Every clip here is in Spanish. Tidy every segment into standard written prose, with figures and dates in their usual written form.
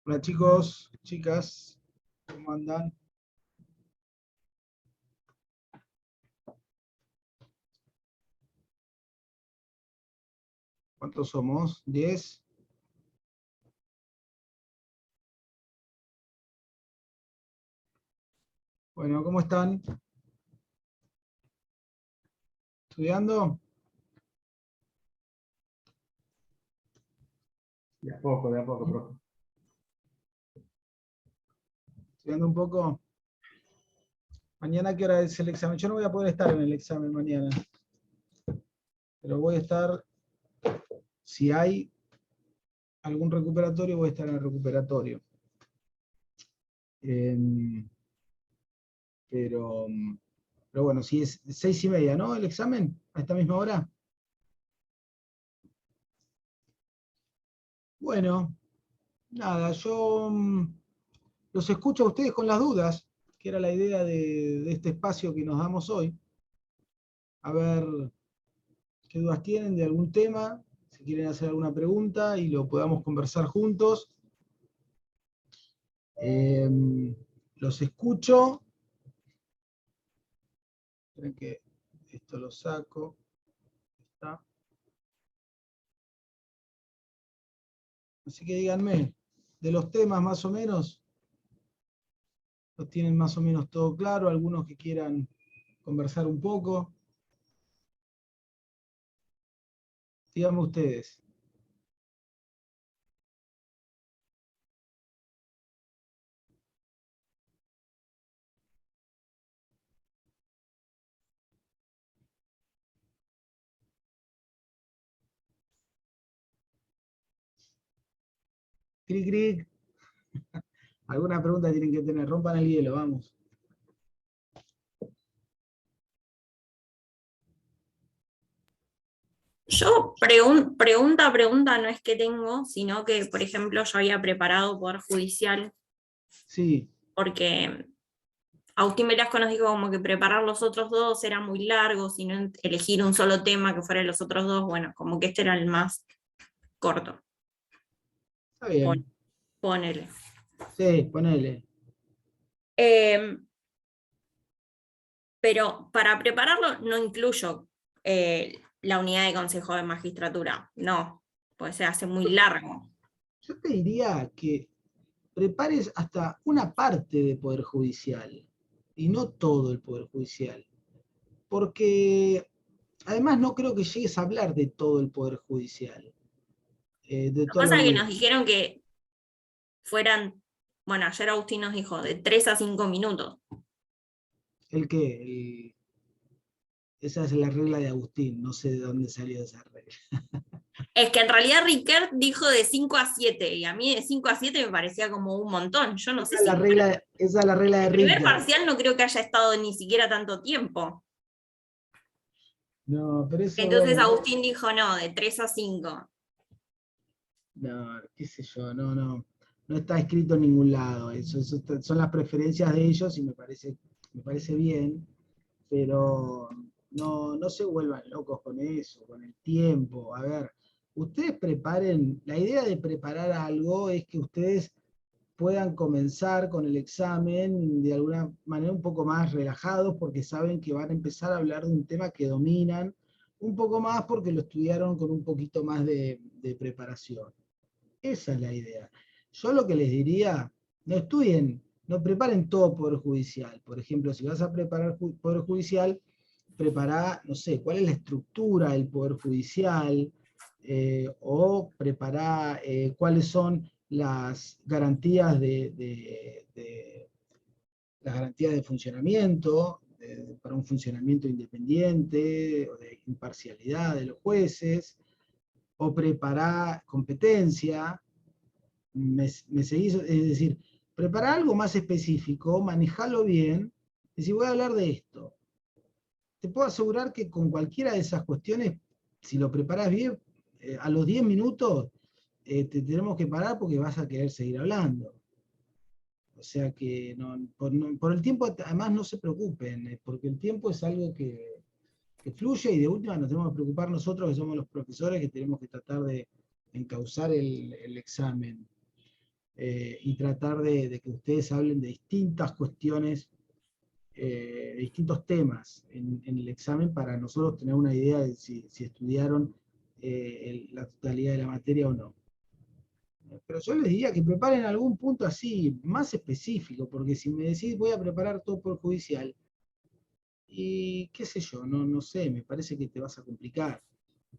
Hola chicos, chicas, ¿cómo andan? ¿Cuántos somos? ¿10? Bueno, ¿cómo están? ¿Estudiando? De a poco, profe. ¿Estudiando un poco? ¿Mañana qué hora es el examen? Yo no voy a poder estar en el examen mañana, pero voy a estar, si hay algún recuperatorio, voy a estar en el recuperatorio. Pero, pero bueno, si es 6:30, ¿no? El examen, a esta misma hora. Bueno, nada, yo los escucho a ustedes con las dudas, que era la idea de este espacio que nos damos hoy. A ver qué dudas tienen de algún tema, si quieren hacer alguna pregunta y lo podamos conversar juntos. Los escucho. Esperen que esto lo saco. ¿Está? Así que díganme, de los temas más o menos, ¿los tienen más o menos todo claro? ¿Algunos que quieran conversar un poco? Díganme ustedes. Cric, cric. Alguna pregunta tienen que tener. Rompan el hielo, vamos. Yo pregunta no es que tengo, sino que, por ejemplo, yo había preparado Poder Judicial, Sí, porque Agustín Velasco nos dijo como que preparar los otros dos era muy largo, sino elegir un solo tema que fuera de los otros dos, bueno, como que este era el más corto. está bien. Ponele. Sí, ponele. Pero para prepararlo no incluyo la unidad de consejo de magistratura, no, pues se hace muy largo. Yo te diría que prepares hasta una parte de Poder Judicial y no todo el Poder Judicial. Porque además no creo que llegues a hablar de todo el Poder Judicial, de Lo que toda la pasa es que nos unidad. dijeron que fueran, bueno, ayer Agustín nos dijo, de 3 a 5 minutos. ¿El qué? Esa es la regla de Agustín, no sé de dónde salió esa regla. Es que en realidad Riquet dijo de 5 a 7, y a mí de 5 a 7 me parecía como un montón. Yo no sé si Esa es la regla de el primer Richter. parcial no creo que haya estado ni siquiera tanto tiempo. No, pero eso, Entonces bueno, Agustín dijo no, de 3 a 5. no, qué sé yo, no está escrito en ningún lado. Son las preferencias de ellos y me parece bien, pero no se vuelvan locos con eso, con el tiempo. A ver, ustedes preparen, la idea de preparar algo es que ustedes puedan comenzar con el examen de alguna manera un poco más relajados porque saben que van a empezar a hablar de un tema que dominan un poco más porque lo estudiaron con un poquito más de preparación. Esa es la idea. Yo lo que les diría, no estudien, no preparen todo Poder Judicial. Por ejemplo, si vas a preparar Poder Judicial, prepara, no sé, cuál es la estructura del Poder Judicial, o prepara cuáles son las garantías las garantías de funcionamiento, para un funcionamiento independiente, o de imparcialidad de los jueces, o prepara competencia, me seguís, es decir, preparar algo más específico, manejarlo bien, y si voy a hablar de esto, te puedo asegurar que con cualquiera de esas cuestiones, si lo preparas bien, a los 10 minutos te tenemos que parar porque vas a querer seguir hablando. O sea que por el tiempo, además no se preocupen, porque el tiempo es algo que fluye y de última nos tenemos que preocupar nosotros que somos los profesores, que tenemos que tratar de encauzar el examen y tratar de que ustedes hablen de distintas cuestiones, de distintos temas en el examen para nosotros tener una idea de si estudiaron la totalidad de la materia o no. Pero yo les diría que preparen algún punto así, más específico, porque si me decís voy a preparar todo por judicial, y qué sé yo, no sé, me parece que te vas a complicar,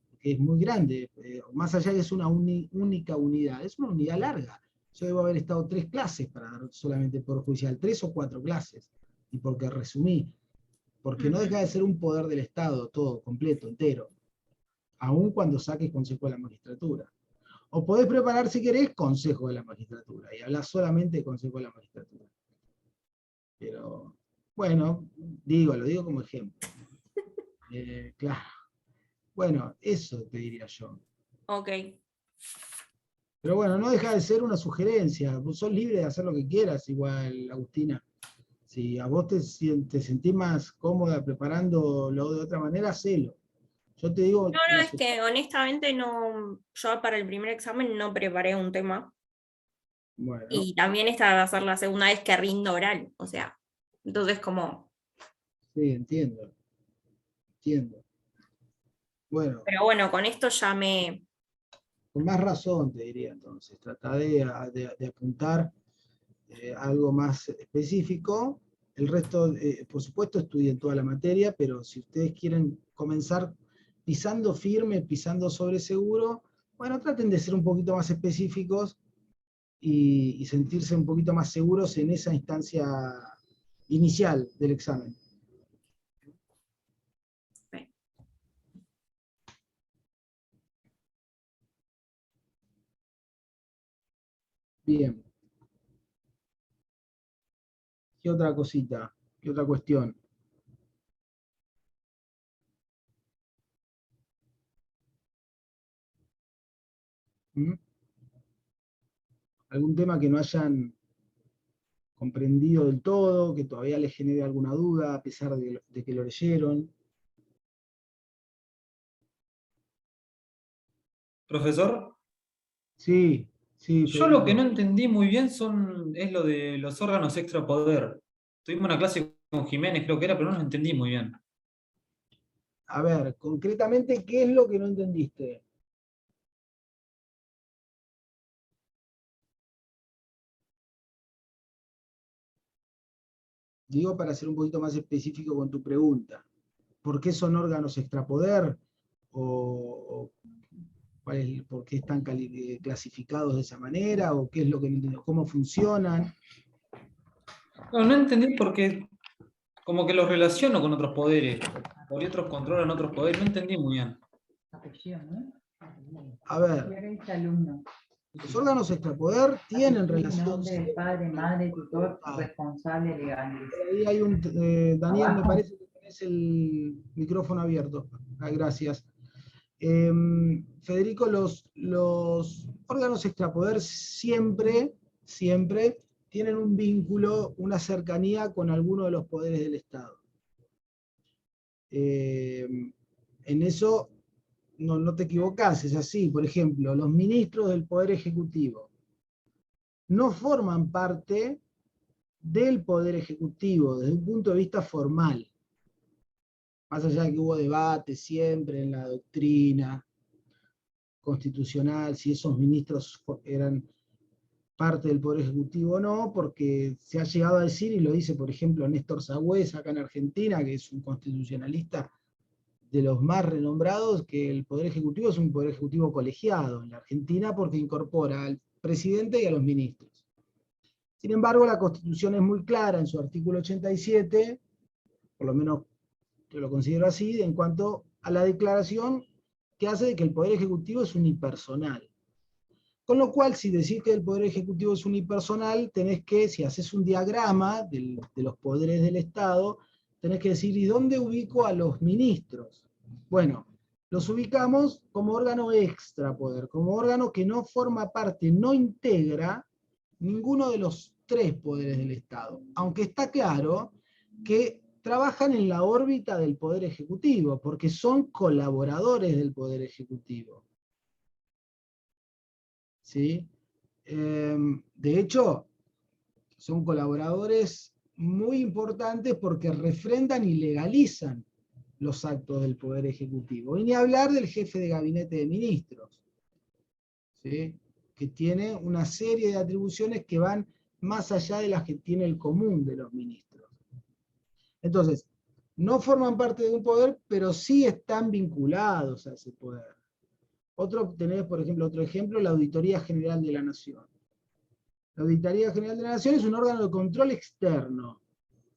porque es muy grande, más allá de que es una única unidad, es una unidad larga. Yo debo haber estado 3 clases para dar solamente por judicial, 3 o 4 clases, y porque resumí, porque no deja de ser un poder del Estado, todo, completo, entero, aun cuando saques consejo de la magistratura. O podés preparar, si querés, consejo de la magistratura, y hablar solamente de consejo de la magistratura. Pero, bueno, lo digo como ejemplo. Claro. Bueno, eso te diría yo. Ok. Pero bueno, no deja de ser una sugerencia. Vos sos libre de hacer lo que quieras, igual, Agustina. Si a vos te sentís más cómoda preparándolo de otra manera, hacelo. Yo te digo, No, no, es que honestamente no, yo para el primer examen no preparé un tema. bueno, Y también esta va a ser la segunda vez que rindo oral, o sea, entonces como, sí, entiendo. Bueno, pero bueno, con esto ya me, con más razón te diría entonces. Trata de apuntar algo más específico. El resto, por supuesto, estudien toda la materia, pero si ustedes quieren comenzar pisando firme, pisando sobre seguro, bueno, traten de ser un poquito más específicos y sentirse un poquito más seguros en esa instancia inicial del examen. Bien. ¿Qué otra cosita? ¿Qué otra cuestión? ¿Mm? ¿Algún tema que no hayan comprendido del todo, que todavía les genere alguna duda a pesar de que lo leyeron? Profesor, Sí, sí, yo lo que no Federico. entendí muy bien es lo de los órganos extrapoder. Tuvimos una clase con Jiménez, creo que era, pero no lo entendí muy bien. A ver, concretamente, ¿qué es lo que no entendiste? Digo para ser un poquito más específico con tu pregunta. ¿Por qué son órganos extrapoder? ¿O por qué están clasificados de esa manera? ¿O qué es lo que no entiendo? ¿Cómo funcionan? No, no entendí porque como que los relaciono con otros poderes, por otros controlan otros poderes, no entendí muy bien. A ver, los órganos extrapoder tienen relación. Nombre, padre, madre, tutor, Ah, responsable legal. por ahí hay Daniel, me parece que tenés el micrófono abierto. Ah, gracias. Federico, los órganos extrapoder siempre tienen un vínculo, una cercanía con alguno de los poderes del Estado. En eso no te equivocás, es así. Por ejemplo, los ministros del Poder Ejecutivo no forman parte del Poder Ejecutivo desde un punto de vista formal. Más allá de que hubo debate siempre en la doctrina constitucional, si esos ministros eran parte del Poder Ejecutivo o no, porque se ha llegado a decir, y lo dice por ejemplo Néstor Sagüesa acá en Argentina, que es un constitucionalista de los más renombrados, que el Poder Ejecutivo es un Poder Ejecutivo colegiado en la Argentina porque incorpora al presidente y a los ministros. Sin embargo, la Constitución es muy clara en su artículo 87, por lo menos yo lo considero así, en cuanto a la declaración que hace de que el Poder Ejecutivo es unipersonal. Con lo cual, si decís que el Poder Ejecutivo es unipersonal, tenés que, si haces un diagrama de los poderes del Estado, tenés que decir, ¿y dónde ubico a los ministros? Bueno, los ubicamos como órgano extrapoder, como órgano que no forma parte, no integra ninguno de los 3 poderes del Estado. Aunque está claro que trabajan en la órbita del Poder Ejecutivo, porque son colaboradores del Poder Ejecutivo. ¿sí? De hecho, son colaboradores muy importantes porque refrendan y legalizan los actos del Poder Ejecutivo. Y ni hablar del jefe de gabinete de ministros, ¿sí? Que tiene una serie de atribuciones que van más allá de las que tiene el común de los ministros. Entonces, no forman parte de un poder, pero sí están vinculados a ese poder. Tenés, por ejemplo, otro ejemplo, la Auditoría General de la Nación. La Auditoría General de la Nación es un órgano de control externo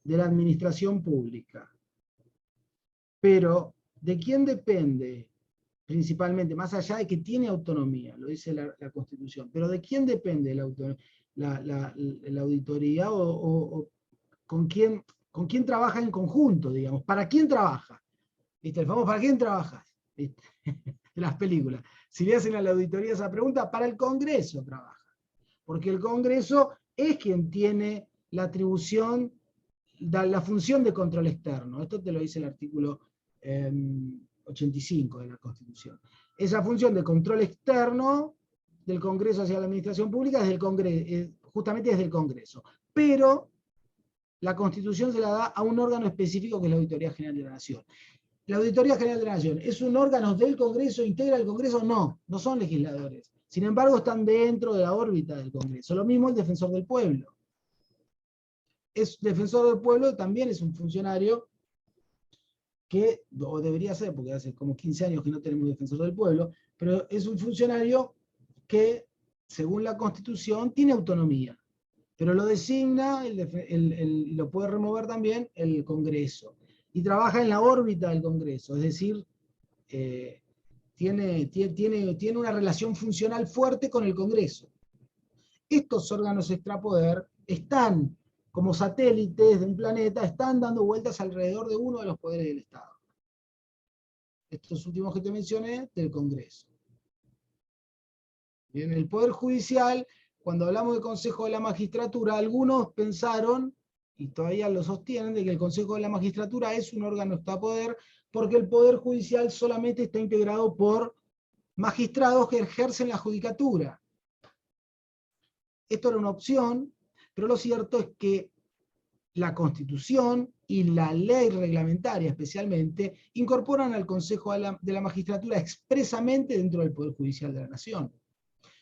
de la administración pública. Pero, ¿de quién depende? Principalmente, más allá de que tiene autonomía, lo dice la Constitución, pero ¿de quién depende la auditoría o con quién trabaja en conjunto, digamos? ¿Para quién trabaja? ¿Viste? El famoso, ¿para quién trabajas? ¿Viste? Las películas. Si le hacen a la auditoría esa pregunta, para el Congreso trabaja. Porque el Congreso es quien tiene la atribución, la función de control externo. Esto te lo dice el artículo 85 de la Constitución. Esa función de control externo del Congreso hacia la administración pública es del Congreso, justamente desde el Congreso. Pero la Constitución se la da a un órgano específico que es la Auditoría General de la Nación. La Auditoría General de la Nación, ¿es un órgano del Congreso, integra el Congreso? No, no son legisladores. Sin embargo, están dentro de la órbita del Congreso. Lo mismo el Defensor del Pueblo. Es Defensor del Pueblo, también es un funcionario que, o debería ser, porque hace como 15 años que no tenemos Defensor del Pueblo, pero es un funcionario que, según la Constitución, tiene autonomía. Pero lo designa, lo puede remover también el Congreso. Y trabaja en la órbita del Congreso, es decir, tiene una relación funcional fuerte con el Congreso. Estos órganos extrapoder están como satélites de un planeta, están dando vueltas alrededor de uno de los poderes del Estado. Estos últimos que te mencioné, del Congreso. Bien, el Poder Judicial, cuando hablamos del Consejo de la Magistratura, algunos pensaron, y todavía lo sostienen, de que el Consejo de la Magistratura es un órgano extrapoder, porque el Poder Judicial solamente está integrado por magistrados que ejercen la judicatura. Esto era una opción, pero lo cierto es que la Constitución y la ley reglamentaria especialmente incorporan al Consejo de la Magistratura expresamente dentro del Poder Judicial de la Nación.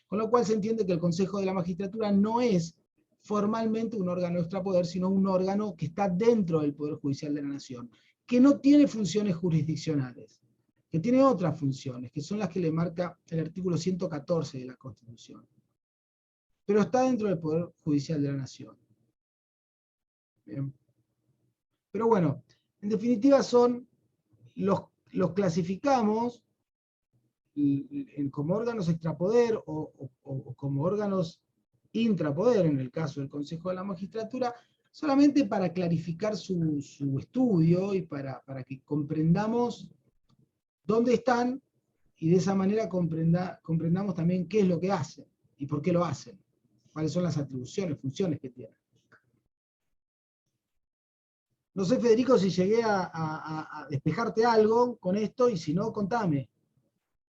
Con lo cual se entiende que el Consejo de la Magistratura no es formalmente un órgano extrapoder, sino un órgano que está dentro del Poder Judicial de la Nación, que no tiene funciones jurisdiccionales, que tiene otras funciones, que son las que le marca el artículo 114 de la Constitución. Pero está dentro del Poder Judicial de la Nación. Bien. Pero bueno, en definitiva los clasificamos como órganos extrapoder o como órganos intrapoder, en el caso del Consejo de la Magistratura, solamente para clarificar su estudio y para que comprendamos dónde están y de esa manera comprendamos también qué es lo que hacen y por qué lo hacen, cuáles son las atribuciones, funciones que tienen. No sé, Federico, si llegué a despejarte algo con esto, y si no, contame.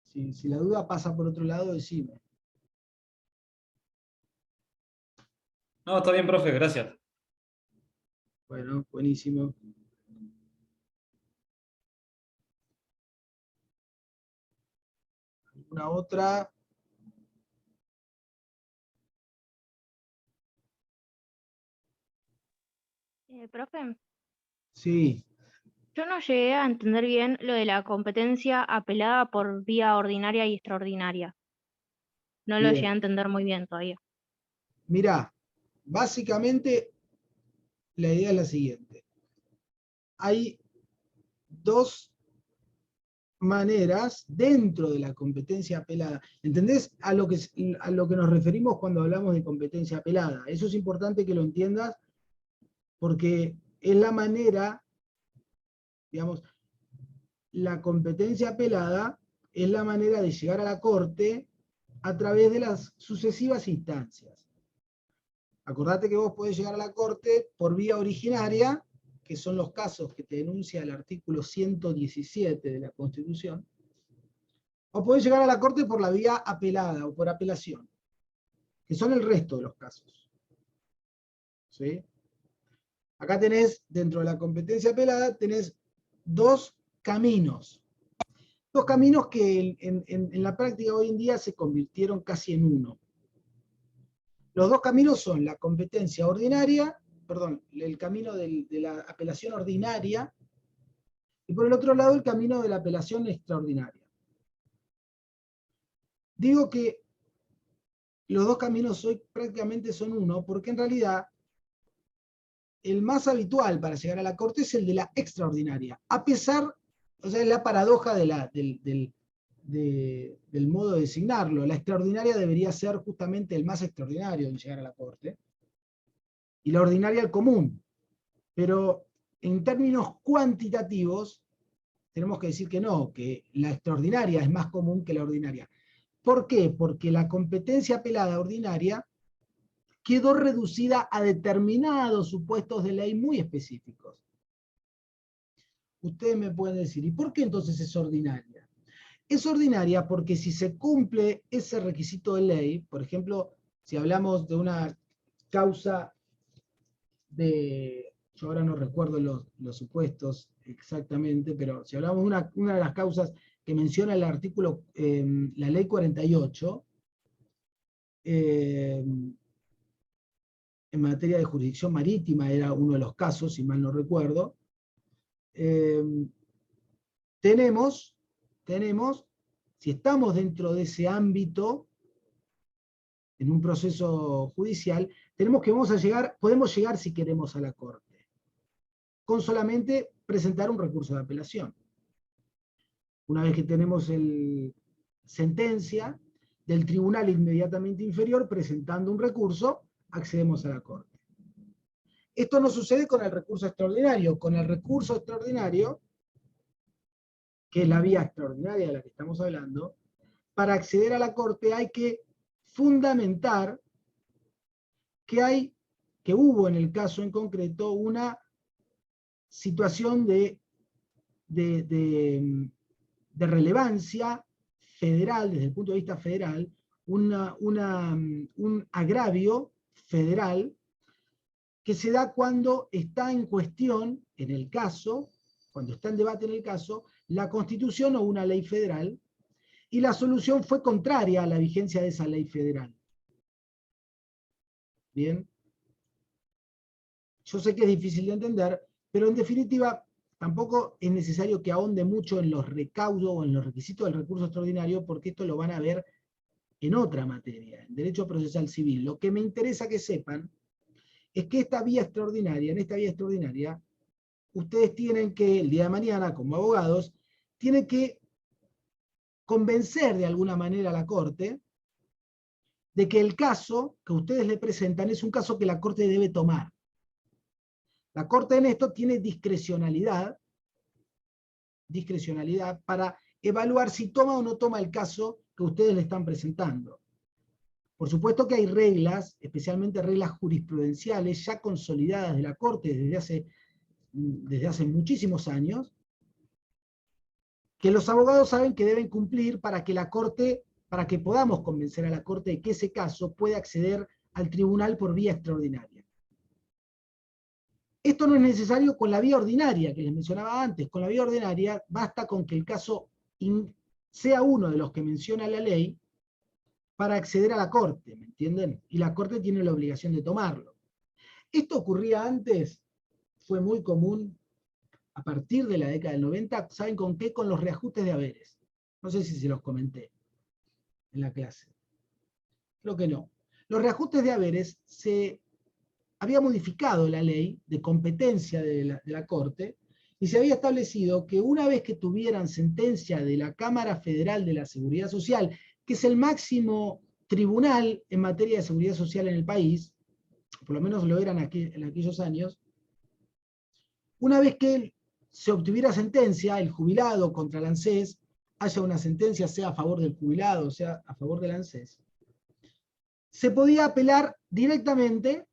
Si la duda pasa por otro lado, decime. No, está bien, profe, gracias. Bueno, buenísimo. ¿Alguna otra? Profe, Sí. yo no llegué a entender bien lo de la competencia apelada por vía ordinaria y extraordinaria. No lo llegué a Bien. entender muy bien todavía. Mirá, básicamente la idea es la siguiente. Hay dos maneras dentro de la competencia apelada. ¿Entendés a lo que nos referimos cuando hablamos de competencia apelada? Eso es importante que lo entiendas porque es la manera, digamos, la competencia apelada es la manera de llegar a la Corte a través de las sucesivas instancias. Acordate que vos podés llegar a la Corte por vía originaria, que son los casos que te denuncia el artículo 117 de la Constitución, o podés llegar a la Corte por la vía apelada o por apelación. que son el resto de los casos. ¿Sí? Acá tenés, dentro de la competencia apelada, tenés dos caminos. Dos caminos que en la práctica hoy en día se convirtieron casi en uno. Los dos caminos son la competencia ordinaria, perdón, el camino de la apelación ordinaria, y por el otro lado el camino de la apelación extraordinaria. Digo que los dos caminos hoy prácticamente son uno, porque en realidad el más habitual para llegar a la corte es el de la extraordinaria, a pesar, o sea, es la paradoja del modo de designarlo. La extraordinaria debería ser justamente el más extraordinario en llegar a la corte, y la ordinaria el común. Pero en términos cuantitativos, tenemos que decir que no, que la extraordinaria es más común que la ordinaria. ¿Por qué? Porque la competencia apelada ordinaria quedó reducida a determinados supuestos de ley muy específicos. Ustedes me pueden decir, ¿y por qué entonces es ordinaria? Es ordinaria porque si se cumple ese requisito de ley, por ejemplo, si hablamos de una causa yo ahora no recuerdo los supuestos exactamente, pero si hablamos de una de las causas que menciona el artículo, la ley 48, en materia de jurisdicción marítima era uno de los casos, si mal no recuerdo, tenemos, si estamos dentro de ese ámbito, en un proceso judicial, podemos llegar si queremos a la Corte, con solamente presentar un recurso de apelación. Una vez que tenemos sentencia del tribunal inmediatamente inferior, presentando un recurso, accedemos a la Corte. Esto no sucede con el recurso extraordinario. Con el recurso extraordinario, que es la vía extraordinaria de la que estamos hablando, para acceder a la Corte hay que fundamentar que hubo en el caso en concreto una situación de relevancia federal, desde el punto de vista federal, un agravio federal que se da cuando está en cuestión, en el caso, cuando está en debate en el caso, la Constitución o una ley federal, y la solución fue contraria a la vigencia de esa ley federal. Bien. Yo sé que es difícil de entender, pero en definitiva tampoco es necesario que ahonde mucho en los recaudos o en los requisitos del recurso extraordinario, porque esto lo van a ver en otra materia, en Derecho Procesal Civil. Lo que me interesa que sepan es que en esta vía extraordinaria, ustedes tienen que, el día de mañana, como abogados, tienen que convencer de alguna manera a la Corte de que el caso que ustedes le presentan es un caso que la Corte debe tomar. La Corte en esto tiene discrecionalidad para evaluar si toma o no toma el caso que ustedes le están presentando. Por supuesto que hay reglas, especialmente reglas jurisprudenciales, ya consolidadas de la Corte desde hace muchísimos años, que los abogados saben que deben cumplir para que podamos convencer a la Corte de que ese caso puede acceder al tribunal por vía extraordinaria. Esto no es necesario con la vía ordinaria, que les mencionaba antes. Con la vía ordinaria basta con que el caso sea uno de los que menciona la ley para acceder a la Corte, ¿me entienden? Y la Corte tiene la obligación de tomarlo. Esto ocurría antes, fue muy común a partir de la década del 90, ¿saben con qué? Con los reajustes de haberes. No sé si se los comenté en la clase. Creo que no. Los reajustes de haberes se había modificado la ley de competencia de la Corte y se había establecido que una vez que tuvieran sentencia de la Cámara Federal de la Seguridad Social, que es el máximo tribunal en materia de seguridad social en el país, por lo menos lo eran en aquellos años, una vez que se obtuviera sentencia, el jubilado contra el ANSES, haya una sentencia sea a favor del jubilado o sea a favor del ANSES, se podía apelar directamente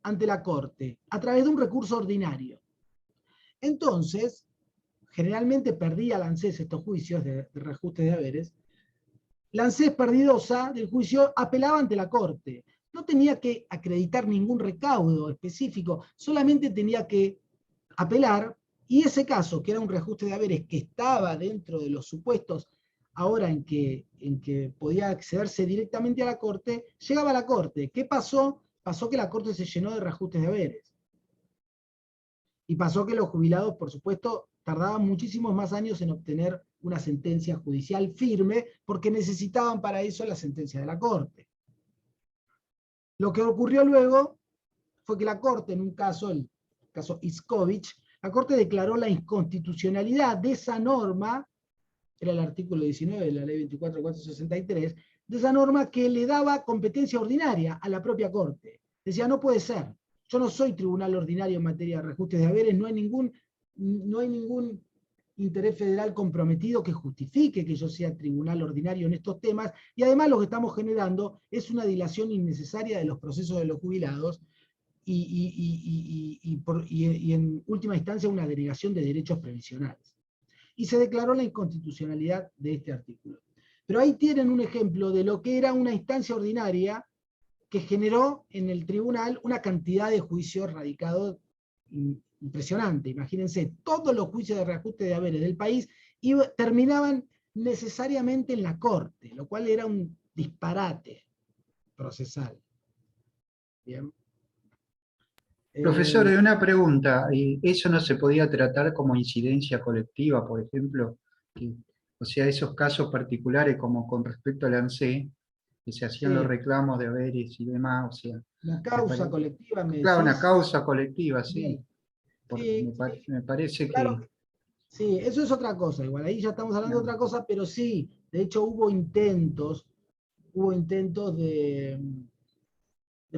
ante la Corte, a través de un recurso ordinario. Entonces, generalmente perdía la ANSES estos juicios de reajustes de haberes. La ANSES perdidosa del juicio apelaba ante la Corte. no tenía que acreditar ningún recaudo específico, solamente tenía que apelar, y ese caso, que era un reajuste de haberes que estaba dentro de los supuestos ahora en que podía accederse directamente a la Corte, llegaba a la Corte. ¿Qué pasó? Pasó que la Corte se llenó de reajustes de haberes. Y pasó que los jubilados, por supuesto, tardaban muchísimos más años en obtener una sentencia judicial firme, porque necesitaban para eso la sentencia de la Corte. Lo que ocurrió luego fue que la Corte, en un caso, el caso Iskovich, la Corte declaró la inconstitucionalidad de esa norma, era el artículo 19 de la ley 24.463, de esa norma que le daba competencia ordinaria a la propia Corte. Decía, no puede ser, yo no soy tribunal ordinario en materia de reajustes de haberes, no hay ningún interés federal comprometido que justifique que yo sea tribunal ordinario en estos temas, y además lo que estamos generando es una dilación innecesaria de los procesos de los jubilados, y en última instancia una denegación de derechos previsionales. Y se declaró la inconstitucionalidad de este artículo. Pero ahí tienen un ejemplo de lo que era una instancia ordinaria que generó en el tribunal una cantidad de juicios radicados impresionante. Imagínense, todos los juicios de reajuste de haberes del país terminaban necesariamente en la Corte, lo cual era un disparate procesal. Bien. Profesor, una pregunta. ¿Eso no se podía tratar como incidencia colectiva, por ejemplo? O sea, esos casos particulares como con respecto al ANSE, que se hacían los reclamos de haberes y demás, o sea... Una causa colectiva, me Claro, una decís. causa colectiva, sí. Sí, Me parece claro, que... sí, eso es otra cosa, igual, ahí ya estamos hablando de otra cosa, pero sí, de hecho hubo intentos de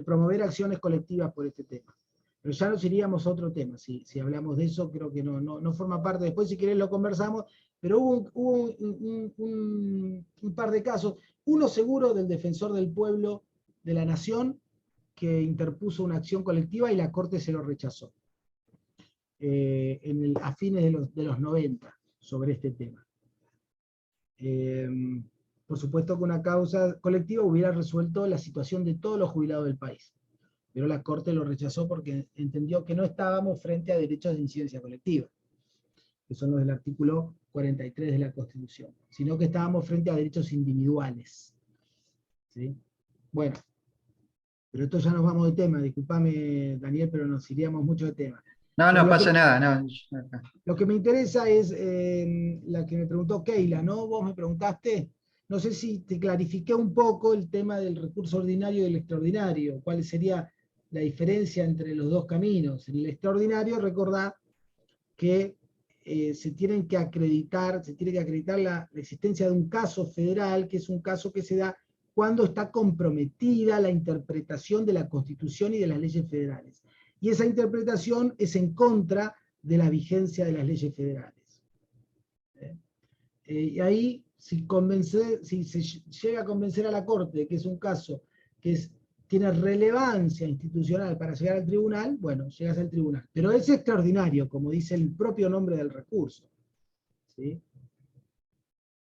promover acciones colectivas por este tema. Pero ya nos iríamos a otro tema, si hablamos de eso, creo que no forma parte, después si querés lo conversamos, pero hubo un par de casos, uno seguro del defensor del pueblo de la nación, que interpuso una acción colectiva y la Corte se lo rechazó, a fines de los 90, sobre este tema. Por supuesto que una causa colectiva hubiera resuelto la situación de todos los jubilados del país, pero la Corte lo rechazó porque entendió que no estábamos frente a derechos de incidencia colectiva, que son los del artículo 43 de la Constitución, sino que estábamos frente a derechos individuales. ¿Sí? Bueno, pero esto ya nos vamos de tema, discúlpame Daniel, pero nos iríamos mucho de tema. No, Pero no pasa nada. No. Lo que me interesa es la que me preguntó Keila, ¿no? Vos me preguntaste, no sé si te clarifiqué un poco el tema del recurso ordinario y el extraordinario, cuál sería la diferencia entre los dos caminos. En el extraordinario, recordá que se tiene que acreditar la existencia de un caso federal, que es un caso que se da cuando está comprometida la interpretación de la Constitución y de las leyes federales. Y esa interpretación es en contra de la vigencia de las leyes federales. Y ahí, si se llega a convencer a la Corte de que es un caso que tiene relevancia institucional para llegar al tribunal, bueno, llegas al tribunal. Pero es extraordinario, como dice el propio nombre del recurso. ¿Sí?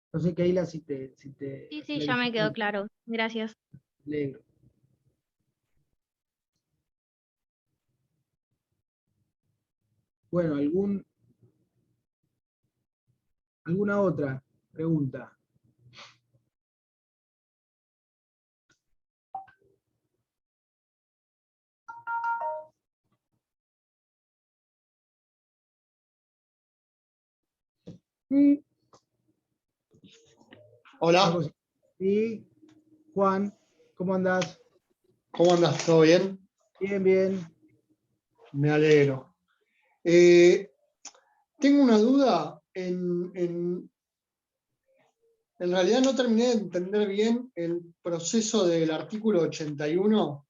Entonces, Keila, si te Sí, ya me quedó claro. Gracias. Alegro. Bueno, ¿alguna otra pregunta? Hola, Sí, Juan, ¿cómo andás? ¿cómo andas? ¿Todo bien? Bien, bien. Me alegro. Tengo una duda. En realidad no terminé de entender bien el proceso del artículo 81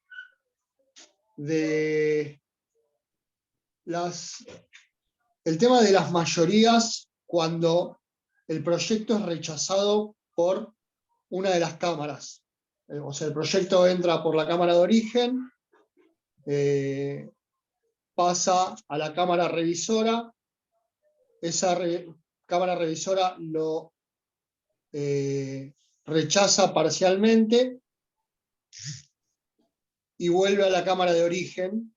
de el tema de las mayorías cuando el proyecto es rechazado por una de las cámaras. O sea, el proyecto entra por la cámara de origen, pasa a la cámara revisora, esa cámara revisora lo rechaza parcialmente y vuelve a la cámara de origen,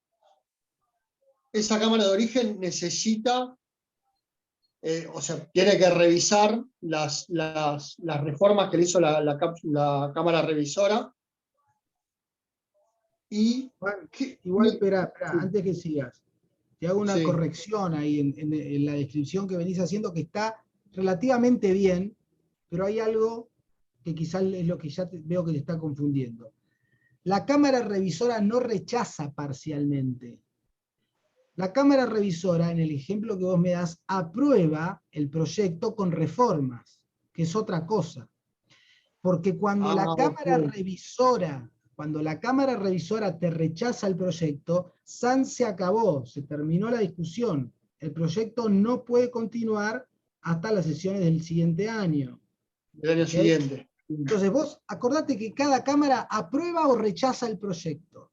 esa cámara de origen necesita, o sea, tiene que revisar las reformas que le hizo la cámara revisora. Y Juan, igual, espera, antes que sigas, te hago una Sí. corrección ahí en la descripción que venís haciendo, que está relativamente bien, pero hay algo que quizás es lo que ya veo que te está confundiendo. La cámara revisora no rechaza parcialmente. La cámara revisora, en el ejemplo que vos me das, aprueba el proyecto con reformas, que es otra cosa. Porque cuando la cámara revisora, cuando la cámara revisora te rechaza el proyecto, se acabó, se terminó la discusión. El proyecto no puede continuar hasta las sesiones del siguiente año. del año ¿Okay? siguiente. Entonces vos acordate que cada cámara aprueba o rechaza el proyecto.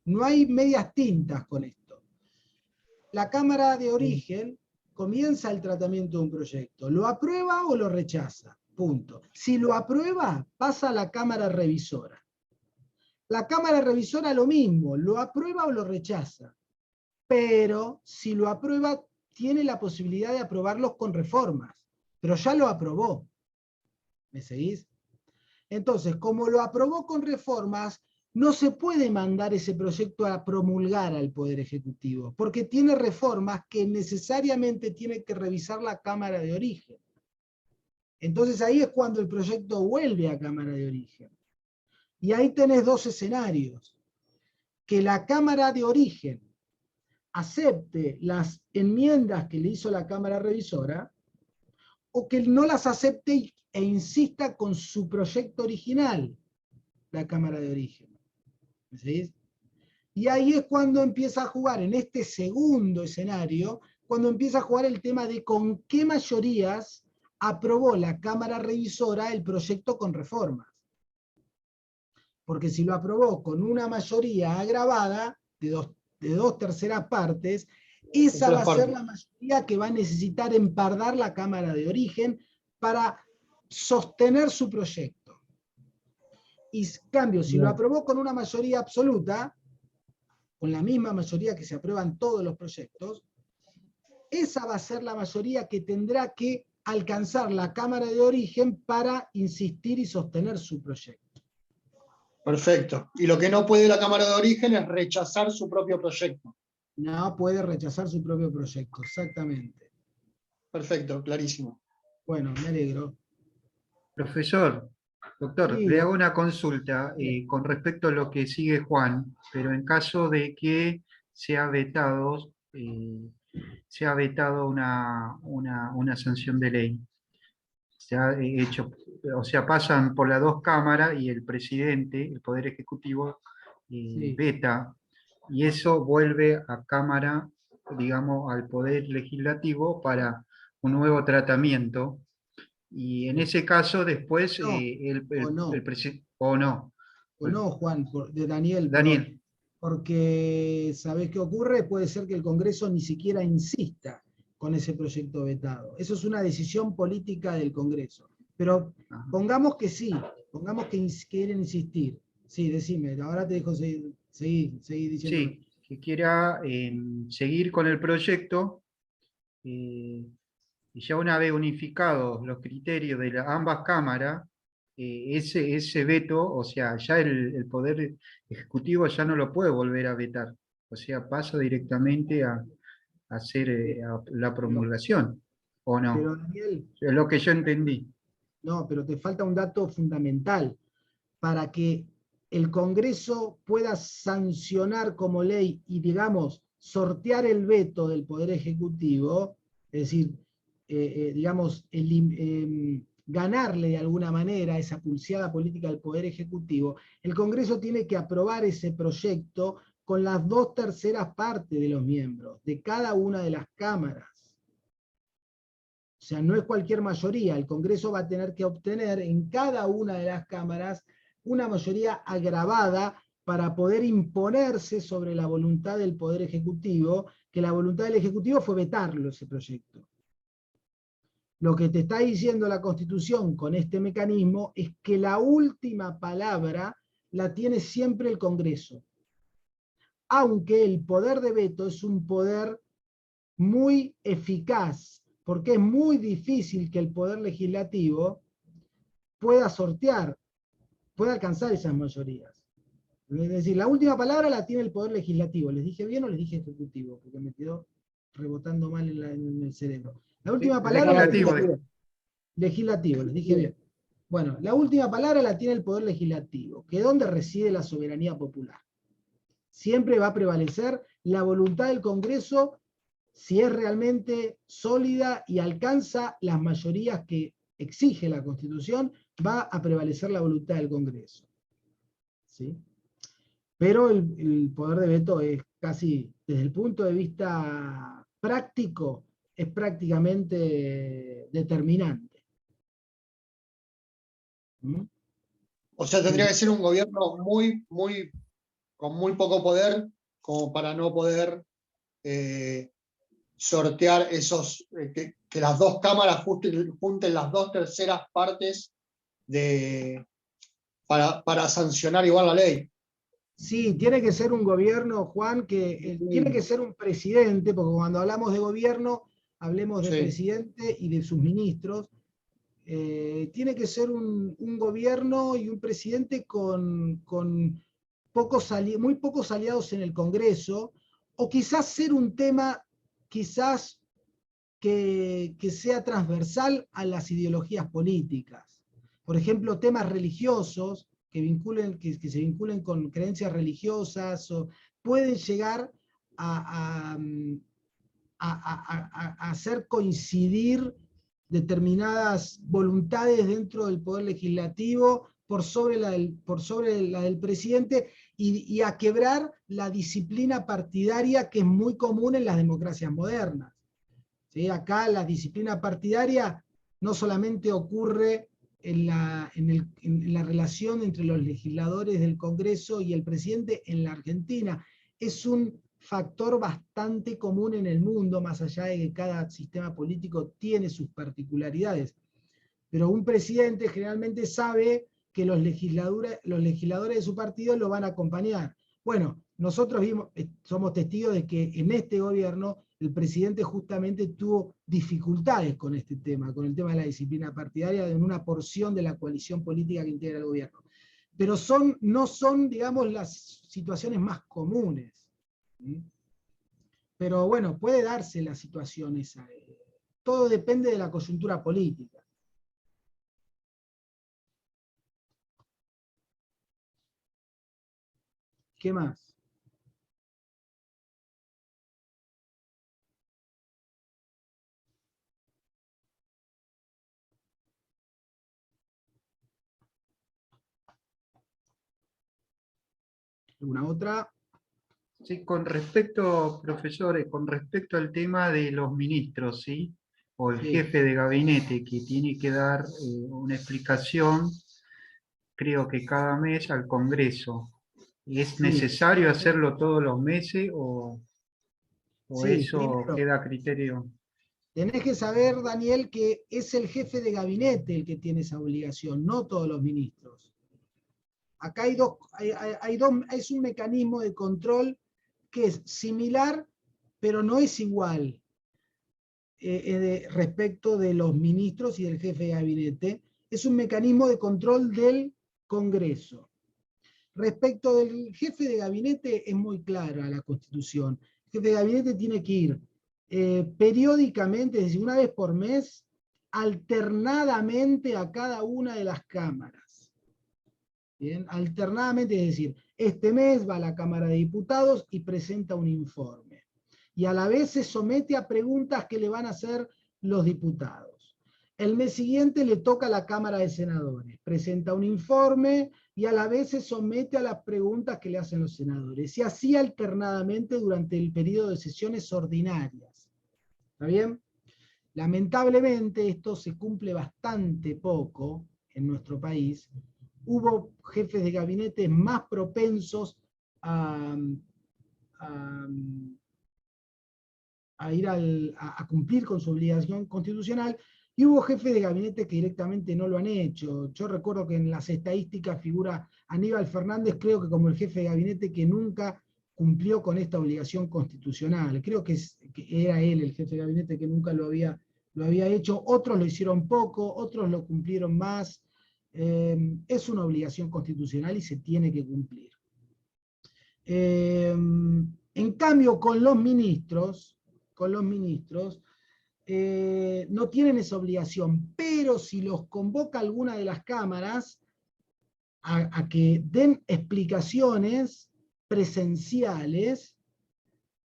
No hay medias tintas con esto. La cámara de origen comienza el tratamiento de un proyecto. ¿Lo aprueba o lo rechaza? Punto. Si lo aprueba, pasa a la cámara revisora. La cámara revisora lo mismo, lo aprueba o lo rechaza. Pero si lo aprueba, tiene la posibilidad de aprobarlos con reformas. Pero ya lo aprobó. ¿Me seguís? Entonces, como lo aprobó con reformas, no se puede mandar ese proyecto a promulgar al Poder Ejecutivo, porque tiene reformas que necesariamente tiene que revisar la Cámara de Origen. Entonces ahí es cuando el proyecto vuelve a Cámara de Origen. Y ahí tenés dos escenarios. Que la Cámara de Origen acepte las enmiendas que le hizo la Cámara Revisora, o que no las acepte e insista con su proyecto original, la Cámara de Origen. ¿Me seguís? Y ahí es cuando empieza a jugar, en este segundo escenario, cuando empieza a jugar el tema de con qué mayorías aprobó la Cámara Revisora el proyecto con reformas. Porque si lo aprobó con una mayoría agravada de dos terceras partes, esa va a ser la mayoría que va a necesitar empardar la Cámara de Origen para sostener su proyecto. Y en cambio, si lo aprobó con una mayoría absoluta, con la misma mayoría que se aprueban todos los proyectos, esa va a ser la mayoría que tendrá que alcanzar la Cámara de Origen para insistir y sostener su proyecto. Perfecto. Y lo que no puede la Cámara de Origen es rechazar su propio proyecto. No puede rechazar su propio proyecto, exactamente. Perfecto, clarísimo. Bueno, me alegro. Profesor, doctor, Sí, le hago una consulta con respecto a lo que sigue Juan, pero en caso de que sea vetado una sanción de ley. Se ha hecho, o sea, pasan por las dos cámaras y el presidente, el Poder Ejecutivo, sí. veta, y eso vuelve a cámara, digamos, al Poder Legislativo para un nuevo tratamiento. Y en ese caso, después, No, o no. el presidente, o no. O no, Juan, de Daniel, Daniel. perdón. Porque, ¿sabés qué ocurre? Puede ser que el Congreso ni siquiera insista con ese proyecto vetado. Eso es una decisión política del Congreso. Pero pongamos que sí, pongamos que quieren insistir. Sí, decime, ahora te dejo seguir diciendo. Sí, que quiera seguir con el proyecto, y ya una vez unificados los criterios de ambas cámaras, ese veto, o sea, ya el Poder Ejecutivo ya no lo puede volver a vetar. O sea, pasa directamente a hacer la promulgación, ¿o no? Pero Daniel, Es lo que yo entendí. no, pero te falta un dato fundamental. Para que el Congreso pueda sancionar como ley y, digamos, sortear el veto del Poder Ejecutivo, es decir, digamos, ganarle de alguna manera esa pulseada política del Poder Ejecutivo, el Congreso tiene que aprobar ese proyecto con las 2/3 partes de los miembros de cada una de las cámaras. O sea, no es cualquier mayoría, el Congreso va a tener que obtener en cada una de las cámaras una mayoría agravada para poder imponerse sobre la voluntad del Poder Ejecutivo, que la voluntad del Ejecutivo fue vetarlo ese proyecto. Lo que te está diciendo la Constitución con este mecanismo es que la última palabra la tiene siempre el Congreso. aunque el poder de veto es un poder muy eficaz, porque es muy difícil que el poder legislativo pueda sortear, pueda alcanzar esas mayorías. Es decir, la última palabra la tiene el poder legislativo. ¿Les dije bien o les dije ejecutivo? Porque me quedó rebotando mal en el cerebro. La última palabra la tiene legislativo, les dije bien. Bueno, la última palabra la tiene el poder legislativo, que es donde reside la soberanía popular. Siempre va a prevalecer la voluntad del Congreso si es realmente sólida y alcanza las mayorías que exige la Constitución, va a prevalecer la voluntad del Congreso. ¿Sí? Pero el poder de veto es casi, desde el punto de vista práctico, es prácticamente determinante. ¿Mm? O sea, tendría que ser un gobierno con muy poco poder, como para no poder sortear esos, que las dos cámaras junten las 2/3 partes para sancionar igual la ley. Sí, tiene que ser un gobierno, Juan, que tiene que ser un presidente, porque cuando hablamos de gobierno, hablemos de presidente y de sus ministros. Tiene que ser un gobierno y un presidente con muy pocos aliados en el Congreso, o quizás ser un tema quizás que sea transversal a las ideologías políticas. Por ejemplo, temas religiosos que se vinculen con creencias religiosas, o pueden llegar a hacer coincidir determinadas voluntades dentro del Poder Legislativo por sobre la del presidente, y a quebrar la disciplina partidaria que es muy común en las democracias modernas. ¿Sí? Acá la disciplina partidaria no solamente ocurre en la relación entre los legisladores del Congreso y el presidente en la Argentina, es un factor bastante común en el mundo, más allá de que cada sistema político tiene sus particularidades. Pero un presidente generalmente sabe que los legisladores de su partido lo van a acompañar. Bueno, nosotros somos testigos de que en este gobierno el presidente justamente tuvo dificultades con este tema, con el tema de la disciplina partidaria en una porción de la coalición política que integra el gobierno. Pero no son, digamos, las situaciones más comunes. ¿Sí? Pero bueno, puede darse la situación esa. Todo depende de la coyuntura política. ¿Qué más? ¿Alguna otra? Sí, con respecto, profesores, con respecto al tema de los ministros, ¿sí? O el Sí. jefe de gabinete que tiene que dar una explicación, creo que cada mes al Congreso. ¿Es Sí. necesario hacerlo todos los meses o Sí, eso primero, queda a criterio? tenés que saber, Daniel, que es el jefe de gabinete el que tiene esa obligación, no todos los ministros. Acá es un mecanismo de control que es similar, pero no es igual respecto de los ministros y del jefe de gabinete. Es un mecanismo de control del Congreso. Respecto del jefe de gabinete es muy clara la Constitución. El jefe de gabinete tiene que ir periódicamente, es decir, una vez por mes, alternadamente a cada una de las cámaras. ¿Bien? Alternadamente, es decir, este mes va a la Cámara de Diputados y presenta un informe. Y a la vez se somete a preguntas que le van a hacer los diputados. El mes siguiente le toca a la Cámara de Senadores, presenta un informe y a la vez se somete a las preguntas que le hacen los senadores. Y así alternadamente durante el periodo de sesiones ordinarias. ¿Está bien? Lamentablemente esto se cumple bastante poco en nuestro país. Hubo jefes de gabinete más propensos a ir a cumplir con su obligación constitucional, y hubo jefes de gabinete que directamente no lo han hecho. Yo recuerdo que en las estadísticas figura Aníbal Fernández, creo que como el jefe de gabinete que nunca cumplió con esta obligación constitucional. Creo que era él, el jefe de gabinete, que nunca lo había hecho. Otros lo hicieron poco, otros lo cumplieron más. Es una obligación constitucional y se tiene que cumplir. En cambio, con los ministros, no tienen esa obligación, pero si los convoca alguna de las cámaras a que den explicaciones presenciales,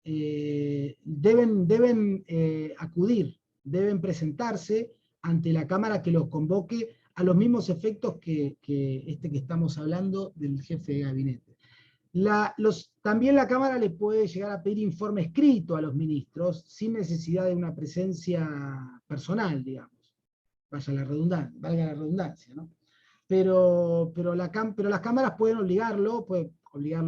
deben acudir, deben presentarse ante la cámara que los convoque, a los mismos efectos que estamos hablando del jefe de gabinete. También la Cámara le puede llegar a pedir informe escrito a los ministros sin necesidad de una presencia personal, digamos. Valga la redundancia, ¿no? Pero las cámaras pueden obligarlo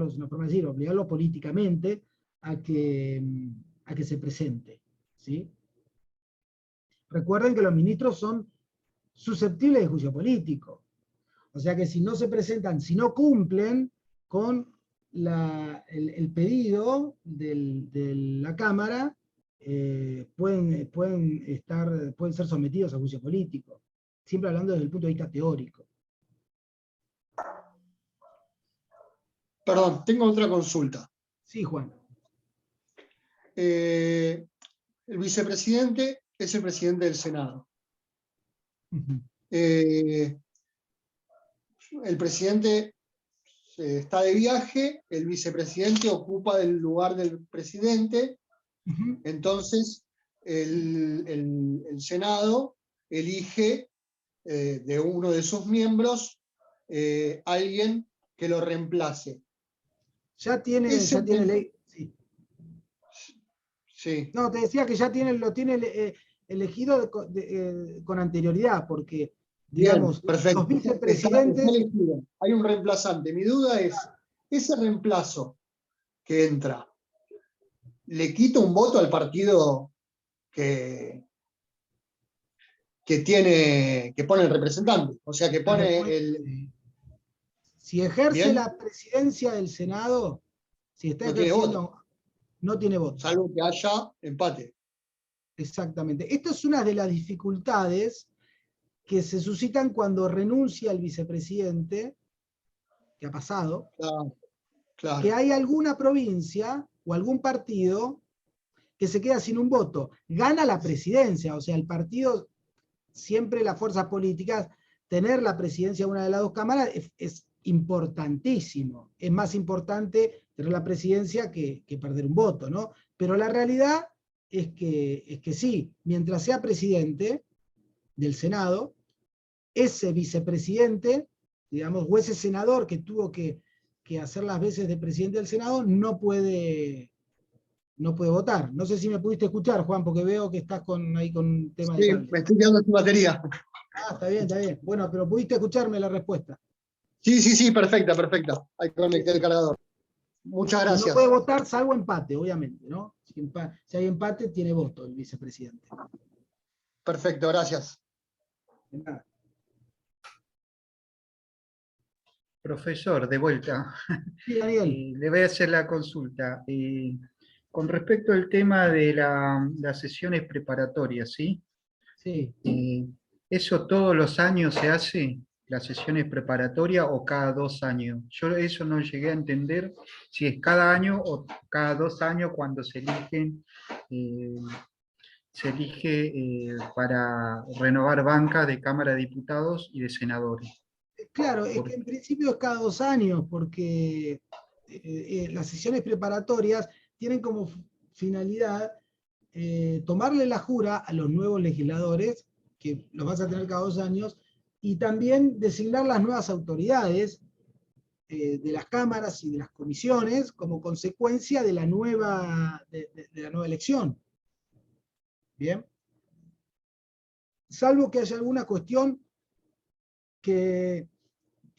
es una forma de decir, obligarlo políticamente a que se presente, ¿sí? Recuerden que los ministros son susceptibles de juicio político. O sea que si no se presentan, si no cumplen con el pedido de la Cámara, pueden ser sometidos a juicio político, siempre hablando desde el punto de vista teórico. Perdón, tengo otra consulta. Sí, Juan. El vicepresidente es el presidente del Senado. Ujú. El presidente está de viaje, el vicepresidente ocupa el lugar del presidente, Ujú. entonces el Senado elige de uno de sus miembros alguien que lo reemplace. Ya tiene ley. Sí. Sí. No, te decía que ya lo tiene elegido con anterioridad, porque, digamos, Bien, perfecto. los vicepresidentes. Está elegido. Hay un reemplazante. Mi duda es, ese reemplazo que entra, ¿le quita un voto al partido que pone el representante? O sea, que pone el... Si ejerce Bien. la presidencia del Senado, si está No tiene ejerciendo, no tiene voto. Salvo que haya empate. Exactamente. Esto es una de las dificultades que se suscitan cuando renuncia el vicepresidente, que ha pasado, Claro. que hay alguna provincia o algún partido que se queda sin un voto. Gana la presidencia, o sea, el partido, siempre las fuerzas políticas, tener la presidencia de una de las dos cámaras es importantísimo. Es más importante tener la presidencia que perder un voto, ¿no? Pero la realidad es que sí, mientras sea presidente del Senado, ese vicepresidente, digamos, o ese senador que tuvo que hacer las veces de presidente del Senado, no puede votar. No sé si me pudiste escuchar, Juan, porque veo que estás ahí con un tema de Sí, cable. me estoy quedando sin batería. Ah, está bien, está bien. Bueno, pero pudiste escucharme la respuesta. Sí, perfecta. Ahí conecté el cargador. Muchas Que gracias. no puede votar salvo empate, obviamente, ¿no? Si hay empate, tiene voto el vicepresidente. Perfecto, gracias. De nada. Profesor, de vuelta. Sí, Daniel. Le voy a hacer la consulta. Con respecto al tema de las sesiones preparatorias, ¿sí? Sí. ¿Eso todos los años se hace, las sesiones preparatorias, o cada 2 años? Yo eso no llegué a entender, si es cada año o cada 2 años cuando se elige para renovar bancas de Cámara de Diputados y de Senadores. Claro, es que en principio es cada 2 años, porque las sesiones preparatorias tienen como finalidad tomarle la jura a los nuevos legisladores, que los vas a tener cada 2 años, y también designar las nuevas autoridades de las cámaras y de las comisiones como consecuencia de la nueva elección. Bien. Salvo que haya alguna cuestión que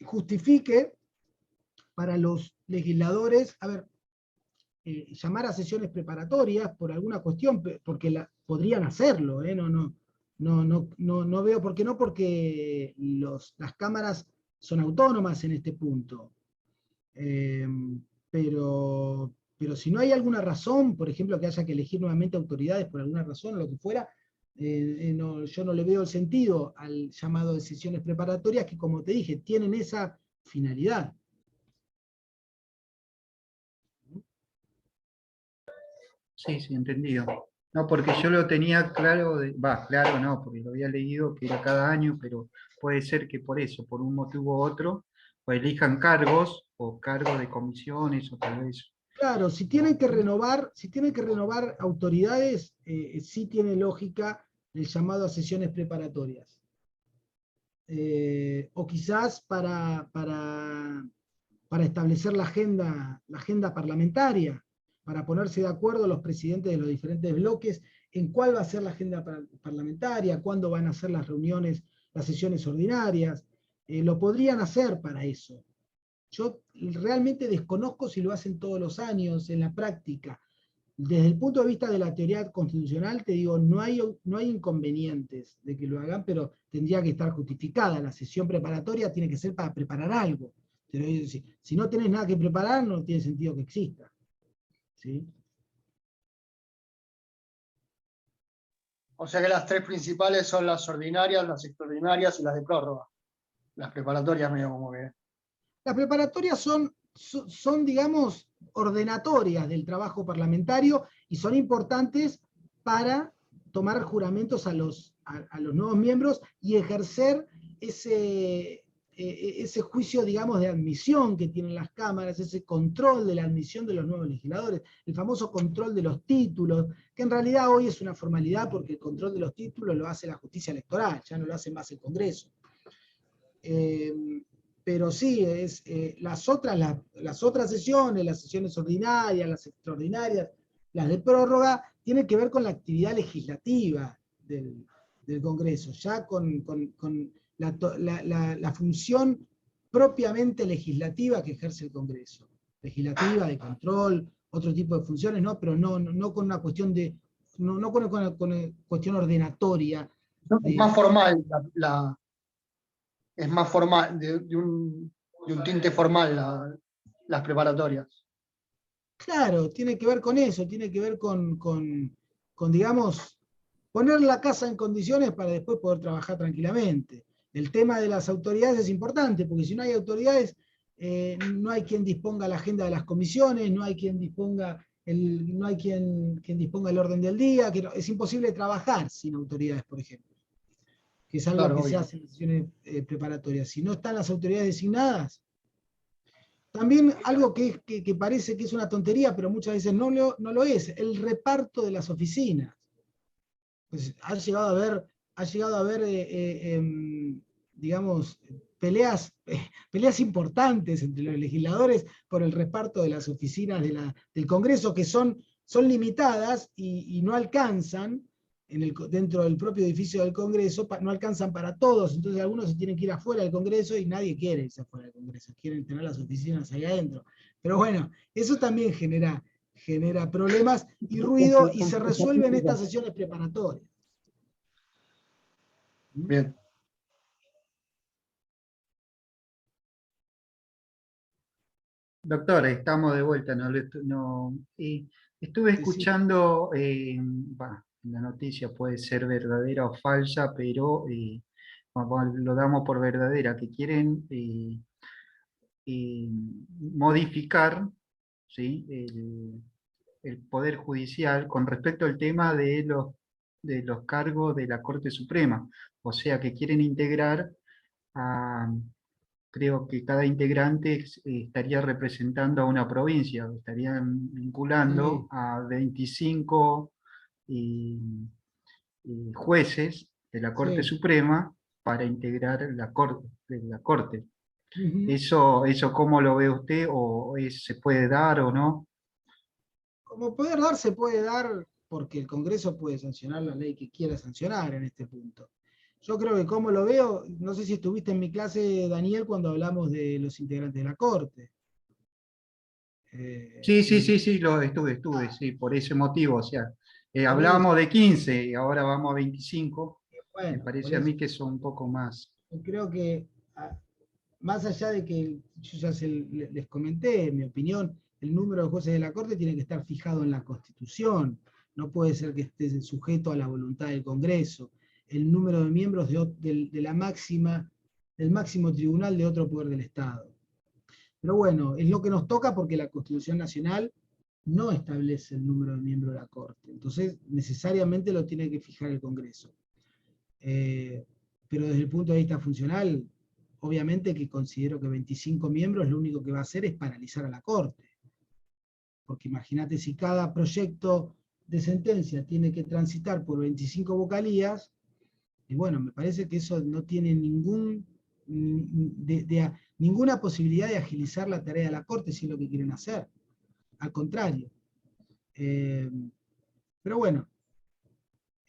justifique para los legisladores, llamar a sesiones preparatorias por alguna cuestión, porque podrían hacerlo, no veo por qué no, porque las cámaras son autónomas en este punto. Pero pero si no hay alguna razón, por ejemplo, que haya que elegir nuevamente autoridades por alguna razón o lo que fuera, yo no le veo el sentido al llamado de sesiones preparatorias que, como te dije, tienen esa finalidad. Sí, sí, entendido. No, porque yo lo tenía claro, claro no, porque lo había leído que era cada año, pero puede ser que por eso, por un motivo u otro, o elijan cargos, o cargos de comisiones, o tal vez. Claro, si tienen que renovar autoridades, sí tiene lógica el llamado a sesiones preparatorias. O quizás para establecer la agenda parlamentaria, para ponerse de acuerdo los presidentes de los diferentes bloques en cuál va a ser la agenda parlamentaria, cuándo van a ser las reuniones, las sesiones ordinarias. Lo podrían hacer para eso. Yo realmente desconozco si lo hacen todos los años en la práctica. Desde el punto de vista de la teoría constitucional, te digo, no hay inconvenientes de que lo hagan, pero tendría que estar justificada. La sesión preparatoria tiene que ser para preparar algo. Pero si no tenés nada que preparar, no tiene sentido que exista. ¿Sí? O sea que las tres principales son las ordinarias, las extraordinarias y las de prórroga. Las preparatorias medio como que... Las preparatorias son, digamos, ordenatorias del trabajo parlamentario y son importantes para tomar juramentos a los nuevos miembros y ejercer ese juicio, digamos, de admisión que tienen las cámaras, ese control de la admisión de los nuevos legisladores, el famoso control de los títulos, que en realidad hoy es una formalidad porque el control de los títulos lo hace la justicia electoral, ya no lo hace más el Congreso. Pero sí, las otras sesiones, las sesiones ordinarias, las extraordinarias, las de prórroga, tienen que ver con la actividad legislativa del Congreso, ya con la función propiamente legislativa que ejerce el Congreso. Legislativa, de control, otro tipo de funciones, ¿no? Pero no con una cuestión no con una cuestión ordenatoria. Es más formal es más formal, de un tinte formal las preparatorias. Claro, tiene que ver con eso, tiene que ver con, digamos, poner la casa en condiciones para después poder trabajar tranquilamente. El tema de las autoridades es importante, porque si no hay autoridades, no hay quien disponga la agenda de las comisiones, no hay quien disponga quien disponga el orden del día, es imposible trabajar sin autoridades, por ejemplo, que es algo Claro, que obvio. se hace en las sesiones preparatorias. Si no están las autoridades designadas, también algo que parece que es una tontería, pero muchas veces no lo es, el reparto de las oficinas. Pues ha llegado a haber digamos, peleas importantes entre los legisladores por el reparto de las oficinas del Congreso, que son limitadas y no alcanzan, dentro del propio edificio del Congreso, no alcanzan para todos, entonces algunos se tienen que ir afuera del Congreso y nadie quiere irse afuera del Congreso, quieren tener las oficinas ahí adentro. Pero bueno, eso también genera problemas y ruido y se resuelve en estas sesiones preparatorias. Bien. Doctor, estamos de vuelta. Estuve escuchando, en la noticia puede ser verdadera o falsa, pero lo damos por verdadera, que quieren modificar, ¿sí?, el Poder Judicial con respecto al tema de los cargos de la Corte Suprema. O sea, que quieren integrar creo que cada integrante estaría representando a una provincia, estarían vinculando a 25 jueces de la Corte Suprema para integrar la Corte. ¿Eso cómo lo ve usted? ¿O se puede dar o no? Como poder dar, se puede dar porque el Congreso puede sancionar la ley que quiera sancionar en este punto. Yo creo que como lo veo, no sé si estuviste en mi clase, Daniel, cuando hablamos de los integrantes de la Corte. Sí, estuve, sí, por ese motivo. O sea, hablábamos de 15 y ahora vamos a 25. Bueno, me parece a mí que son un poco más. Yo creo que, más allá de que yo ya les comenté, en mi opinión, el número de jueces de la Corte tiene que estar fijado en la Constitución, no puede ser que esté sujeto a la voluntad del Congreso. El número de miembros del máximo tribunal de otro poder del Estado. Pero bueno, es lo que nos toca porque la Constitución Nacional no establece el número de miembros de la Corte. Entonces, necesariamente lo tiene que fijar el Congreso. Pero desde el punto de vista funcional, obviamente que considero que 25 miembros lo único que va a hacer es paralizar a la Corte. Porque imagínate si cada proyecto de sentencia tiene que transitar por 25 vocalías, y bueno, me parece que eso no tiene ninguna posibilidad de agilizar la tarea de la Corte si es lo que quieren hacer. Al contrario. Pero bueno.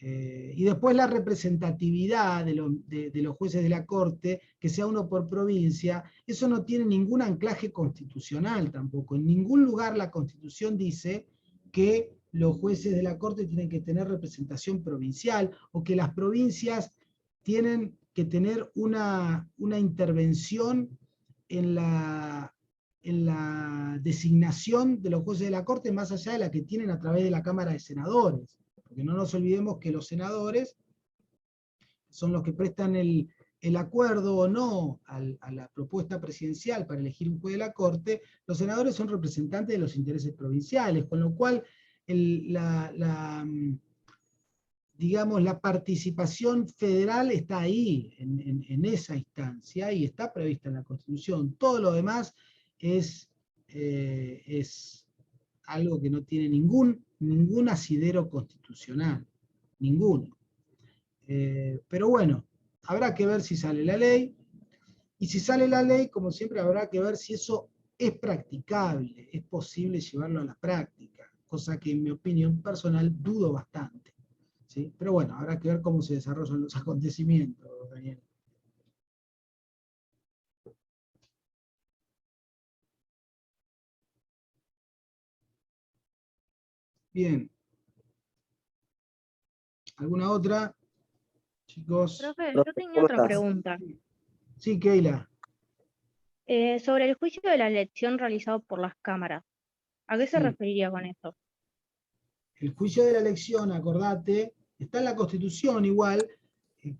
Y después la representatividad de los jueces de la Corte, que sea uno por provincia, eso no tiene ningún anclaje constitucional tampoco. En ningún lugar la Constitución dice que los jueces de la Corte tienen que tener representación provincial, o que las provincias tienen que tener una intervención en la designación de los jueces de la Corte más allá de la que tienen a través de la Cámara de Senadores. Porque no nos olvidemos que los senadores son los que prestan el acuerdo o no a la propuesta presidencial para elegir un juez de la Corte. Los senadores son representantes de los intereses provinciales, con lo cual digamos, la participación federal está ahí, en esa instancia, y está prevista en la Constitución. Todo lo demás es algo que no tiene ningún asidero constitucional, ninguno. Pero bueno, habrá que ver si sale la ley, y si sale la ley, como siempre, habrá que ver si eso es practicable, es posible llevarlo a la práctica, cosa que en mi opinión personal dudo bastante. ¿Sí? Pero bueno, habrá que ver cómo se desarrollan los acontecimientos, Daniel. Bien. ¿Alguna otra? Chicos. Profe, yo tenía otra pregunta. Sí, Keila. Sobre el juicio de la elección realizado por las cámaras. ¿A qué se Sí. referiría con eso? El juicio de la elección, acordate, está en la Constitución igual,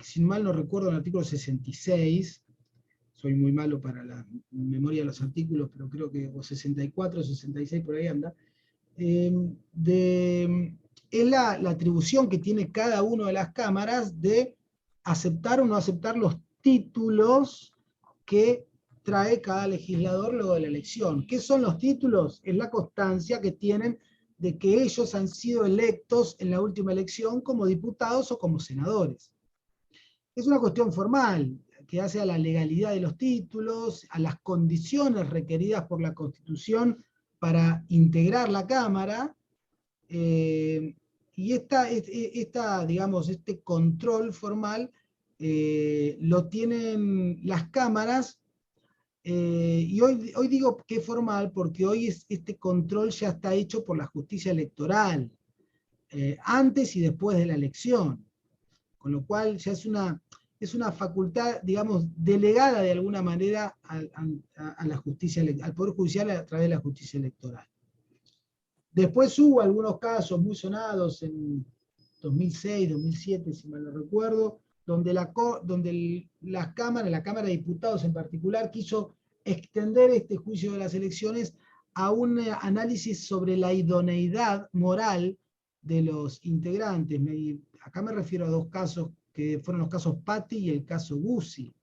si mal no recuerdo, en el artículo 66, soy muy malo para la memoria de los artículos, pero creo que o 64 o 66 por ahí anda, es la atribución que tiene cada una de las cámaras de aceptar o no aceptar los títulos que trae cada legislador luego de la elección. ¿Qué son los títulos? Es la constancia que tienen de que ellos han sido electos en la última elección como diputados o como senadores. Es una cuestión formal, que hace a la legalidad de los títulos, a las condiciones requeridas por la Constitución para integrar la Cámara, y digamos, este control formal lo tienen las cámaras, y hoy digo que es formal porque hoy este control ya está hecho por la justicia electoral, antes y después de la elección, con lo cual ya es una facultad, digamos, delegada de alguna manera a la justicia, al Poder Judicial a través de la justicia electoral. Después hubo algunos casos muy sonados en 2006, 2007, si mal no recuerdo, donde la Cámara de Diputados en particular, quiso extender este juicio de las elecciones a un análisis sobre la idoneidad moral de los integrantes. Acá me refiero a dos casos que fueron los casos Patti y el caso Guzzi,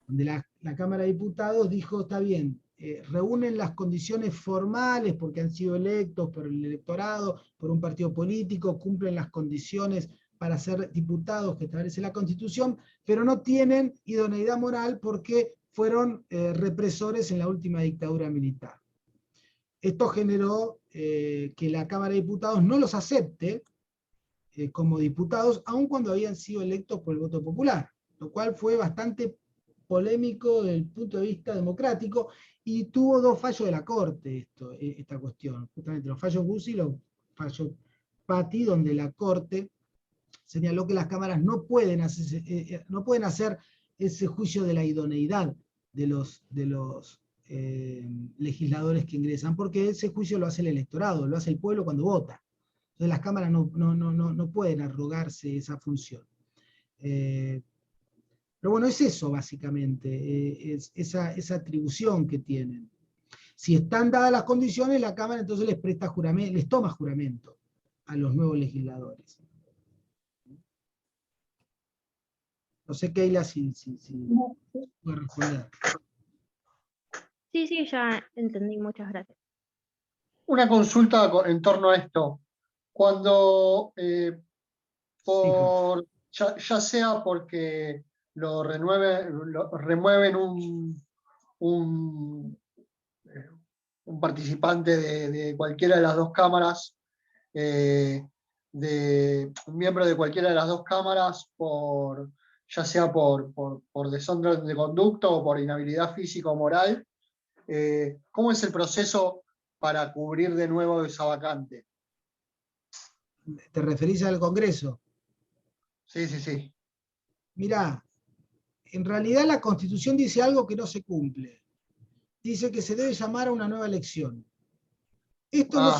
donde la Cámara de Diputados dijo, está bien, reúnen las condiciones formales porque han sido electos por el electorado, por un partido político, cumplen las condiciones para ser diputados que establece la Constitución, pero no tienen idoneidad moral porque fueron represores en la última dictadura militar. Esto generó que la Cámara de Diputados no los acepte como diputados, aun cuando habían sido electos por el voto popular, lo cual fue bastante polémico desde el punto de vista democrático, y tuvo dos fallos de la Corte esta cuestión, justamente los fallos Guzzi y los fallos Patti, donde la Corte señaló que las cámaras no pueden hacer ese juicio de la idoneidad de los legisladores que ingresan, porque ese juicio lo hace el electorado, lo hace el pueblo cuando vota. Entonces las cámaras no pueden arrogarse esa función. Pero bueno, es eso básicamente, es esa atribución que tienen. Si están dadas las condiciones, la Cámara entonces les presta juramento, les toma juramento a los nuevos legisladores. No sé, Keila, si puede responder. Sí, ya entendí, muchas gracias. Una consulta en torno a esto. Cuando, ya sea porque remueven un participante de cualquiera de las dos cámaras, un miembro de cualquiera de las dos cámaras, ya sea por desorden de conducta o por inhabilidad física o moral, ¿cómo es el proceso para cubrir de nuevo esa vacante? ¿Te referís al Congreso? Sí. Mirá, en realidad la Constitución dice algo que no se cumple. Dice que se debe llamar a una nueva elección. Esto no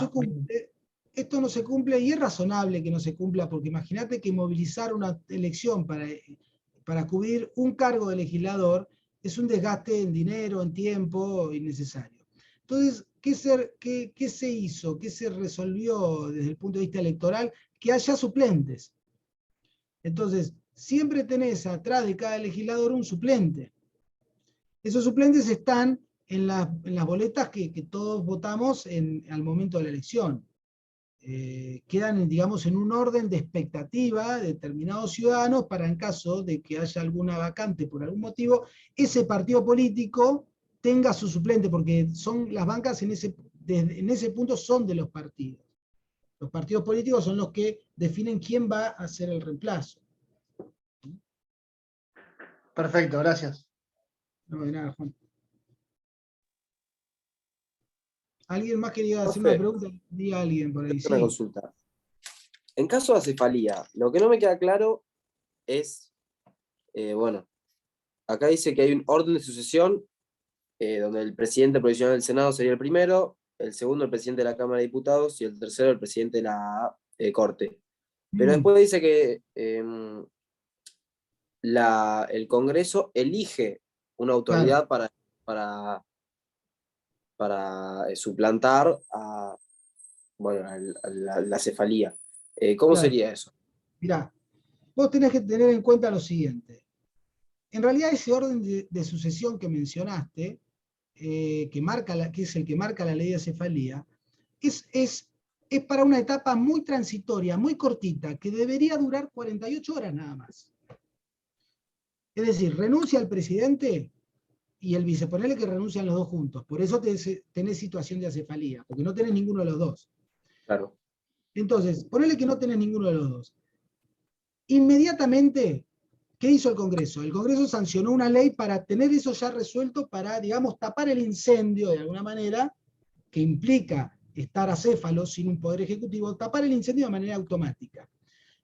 se cumple y es razonable que no se cumpla, porque imagínate que movilizar una elección para cubrir un cargo de legislador es un desgaste en dinero, en tiempo innecesario. Entonces, ¿qué se hizo? ¿Qué se resolvió desde el punto de vista electoral? Que haya suplentes. Entonces, siempre tenés atrás de cada legislador un suplente. Esos suplentes están en las boletas que todos votamos al momento de la elección. Quedan, digamos, en un orden de expectativa de determinados ciudadanos para, en caso de que haya alguna vacante por algún motivo, ese partido político tenga su suplente, porque las bancas en ese punto son de los partidos. Los partidos políticos son los que definen quién va a hacer el reemplazo. Perfecto, gracias. No, de nada, Juan. ¿Alguien más quería hacer Profe, una pregunta? Diga alguien por ahí. una consulta. En caso de acefalía, lo que no me queda claro es, bueno, acá dice que hay un orden de sucesión donde el presidente provisional del Senado sería el primero, el segundo el presidente de la Cámara de Diputados y el tercero el presidente de la Corte. Pero después dice que el Congreso elige una autoridad para suplantar a la cefalía. ¿Cómo sería eso? Mirá, vos tenés que tener en cuenta lo siguiente. En realidad ese orden de sucesión que mencionaste, que es el que marca la ley de acefalía, es para una etapa muy transitoria, muy cortita, que debería durar 48 horas nada más. Es decir, renuncia el presidente y el vice, ponele que renuncian los dos juntos. Por eso tenés situación de acefalía, porque no tenés ninguno de los dos. Claro. Entonces, ponele que no tenés ninguno de los dos. Inmediatamente, ¿qué hizo el Congreso? El Congreso sancionó una ley para tener eso ya resuelto, para, digamos, tapar el incendio de alguna manera, que implica estar acéfalo sin un poder ejecutivo, tapar el incendio de manera automática.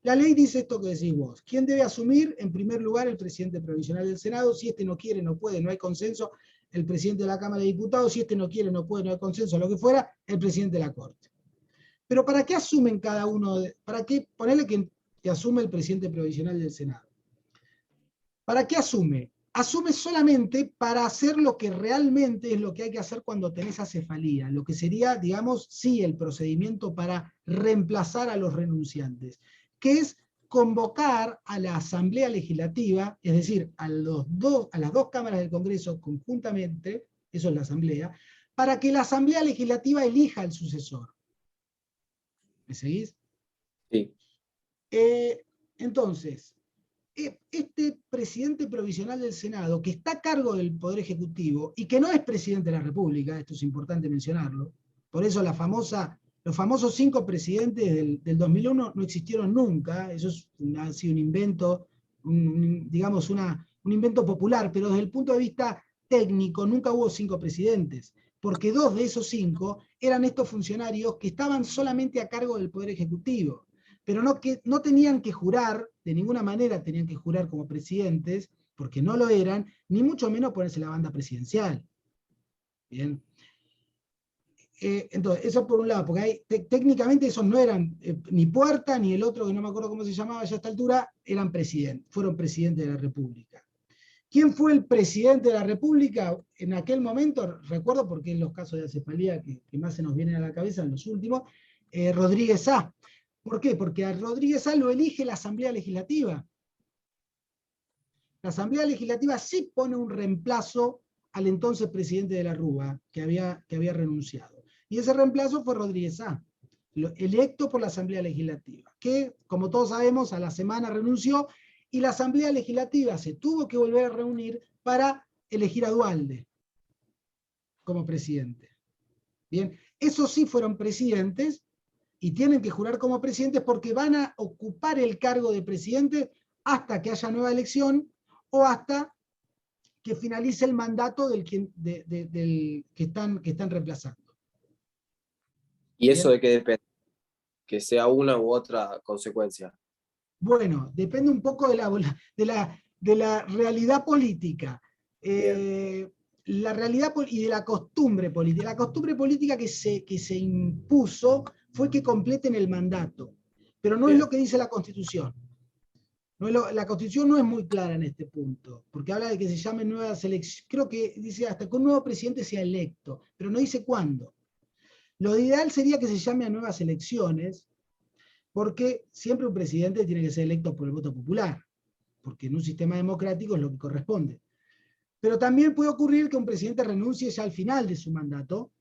La ley dice esto que decís vos. ¿Quién debe asumir? En primer lugar, el presidente provisional del Senado. Si este no quiere, no puede, no hay consenso, el presidente de la Cámara de Diputados. Si este no quiere, no puede, no hay consenso, lo que fuera, el presidente de la Corte. Pero ¿para qué asumen cada uno? ¿Para qué? Ponele que asume el presidente provisional del Senado. ¿Para qué asume? Asume solamente para hacer lo que realmente es lo que hay que hacer cuando tenés acefalía, lo que sería, digamos, sí, el procedimiento para reemplazar a los renunciantes, que es convocar a la Asamblea Legislativa, es decir, a las dos cámaras del Congreso conjuntamente, eso es la Asamblea, para que la Asamblea Legislativa elija al sucesor. ¿Me seguís? Sí. Entonces, este presidente provisional del Senado, que está a cargo del Poder Ejecutivo y que no es presidente de la República, esto es importante mencionarlo, por eso los famosos 5 presidentes del 2001 no existieron nunca, eso ha sido un invento, digamos, un invento popular, pero desde el punto de vista técnico nunca hubo 5 presidentes, porque 2 de esos 5 eran estos funcionarios que estaban solamente a cargo del Poder Ejecutivo, pero no tenían que jurar, de ninguna manera tenían que jurar como presidentes, porque no lo eran, ni mucho menos ponerse la banda presidencial. Bien. Entonces, eso por un lado, porque técnicamente esos no eran, ni Puerta, ni el otro, que no me acuerdo cómo se llamaba ya a esta altura, fueron presidentes de la República. ¿Quién fue el presidente de la República en aquel momento? Recuerdo, porque en los casos de acefalía que más se nos vienen a la cabeza en los últimos, Rodríguez A. ¿Por qué? Porque a Rodríguez A lo elige la Asamblea Legislativa. La Asamblea Legislativa sí pone un reemplazo al entonces presidente de la Rúa, que había renunciado. Y ese reemplazo fue Rodríguez A, electo por la Asamblea Legislativa, que, como todos sabemos, a la semana renunció, y la Asamblea Legislativa se tuvo que volver a reunir para elegir a Duhalde como presidente. Bien, esos sí fueron presidentes, y tienen que jurar como presidentes porque van a ocupar el cargo de presidente hasta que haya nueva elección, o hasta que finalice el mandato del que están reemplazando. ¿Y eso de qué depende? Que sea una u otra consecuencia. Bueno, depende un poco de la realidad política. La realidad y de la costumbre política. La costumbre política que se impuso fue que completen el mandato, pero no es lo que dice la Constitución. La Constitución no es muy clara en este punto, porque habla de que se llamen nuevas elecciones, creo que dice hasta que un nuevo presidente sea electo, pero no dice cuándo. Lo ideal sería que se llame a nuevas elecciones, porque siempre un presidente tiene que ser electo por el voto popular, porque en un sistema democrático es lo que corresponde. Pero también puede ocurrir que un presidente renuncie ya al final de su mandato,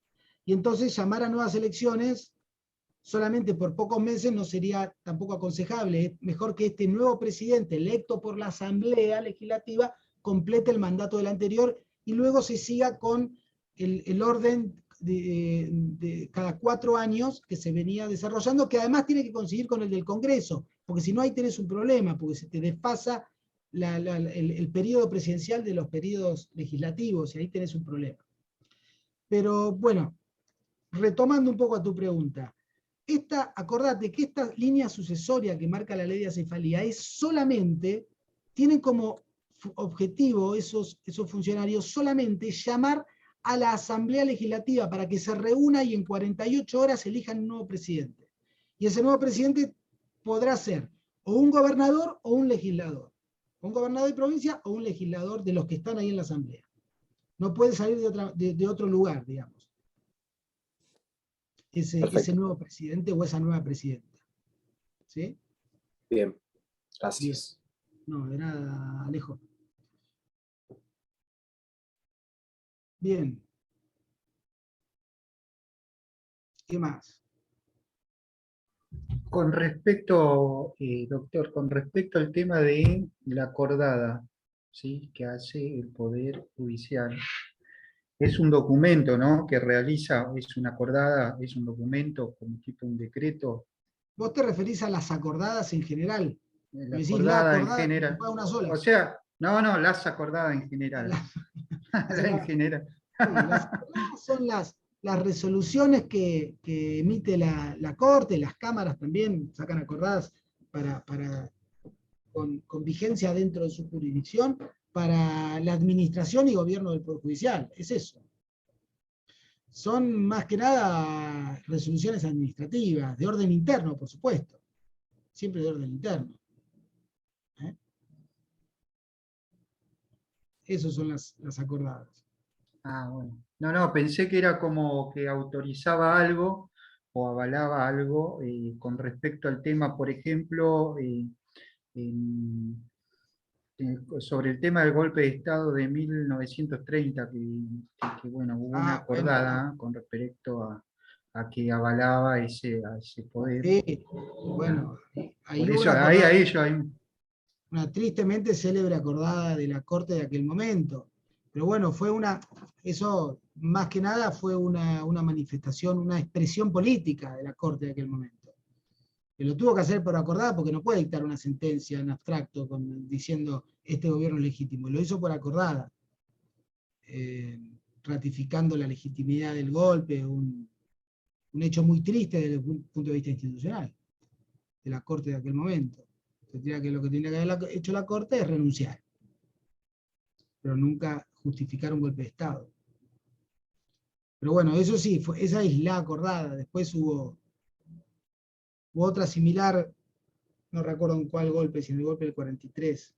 y entonces llamar a nuevas elecciones solamente por pocos meses no sería tampoco aconsejable. Es mejor que este nuevo presidente, electo por la Asamblea Legislativa, complete el mandato del anterior, y luego se siga con el orden de cada 4 años que se venía desarrollando, que además tiene que coincidir con el del Congreso, porque si no ahí tenés un problema, porque se te desfasa el periodo presidencial de los periodos legislativos, y ahí tenés un problema. Pero bueno, retomando un poco a tu pregunta, acordate que esta línea sucesoria que marca la ley de acefalía tienen como objetivo esos funcionarios solamente llamar a la Asamblea Legislativa para que se reúna y en 48 horas elijan un nuevo presidente. Y ese nuevo presidente podrá ser o un gobernador o un legislador. Un gobernador de provincia o un legislador de los que están ahí en la Asamblea. No puede salir de otro lugar, digamos. Ese nuevo presidente o esa nueva presidenta. ¿Sí? Bien, gracias. No, de nada, Alejo. Bien. ¿Qué más? Con respecto, doctor, con respecto al tema de la acordada, ¿sí?, que hace el Poder Judicial, es un documento, ¿no?, que realiza, es una acordada, es un documento como tipo un decreto. ¿Vos te referís a las acordadas en general? La Decís acordada la en acordada general. como una sola. O sea, no, las acordadas en general. En general. Sí, las acordadas son las resoluciones que emite la Corte, las cámaras también sacan acordadas con vigencia dentro de su jurisdicción para la administración y gobierno del Poder Judicial. Es eso. Son más que nada resoluciones administrativas, de orden interno, por supuesto. Siempre de orden interno. Esas son las acordadas. Ah, bueno. No, pensé que era como que autorizaba algo o avalaba algo con respecto al tema, por ejemplo, sobre el tema del golpe de Estado de 1930, que bueno, hubo una acordada, bueno. con respecto a que avalaba a ese poder. Sí, bueno, ahí Por hubo eso, una tristemente célebre acordada de la Corte de aquel momento. Pero bueno, eso más que nada fue una manifestación, una expresión política de la Corte de aquel momento. Que lo tuvo que hacer por acordada porque no puede dictar una sentencia en abstracto diciendo este gobierno es legítimo. Lo hizo por acordada, ratificando la legitimidad del golpe, un hecho muy triste desde el punto de vista institucional de la Corte de aquel momento. Lo que tenía que haber hecho la Corte es renunciar, pero nunca justificar un golpe de Estado. Pero bueno, eso sí, esa es la acordada. Después hubo otra similar, no recuerdo en cuál golpe, si en el golpe del 43.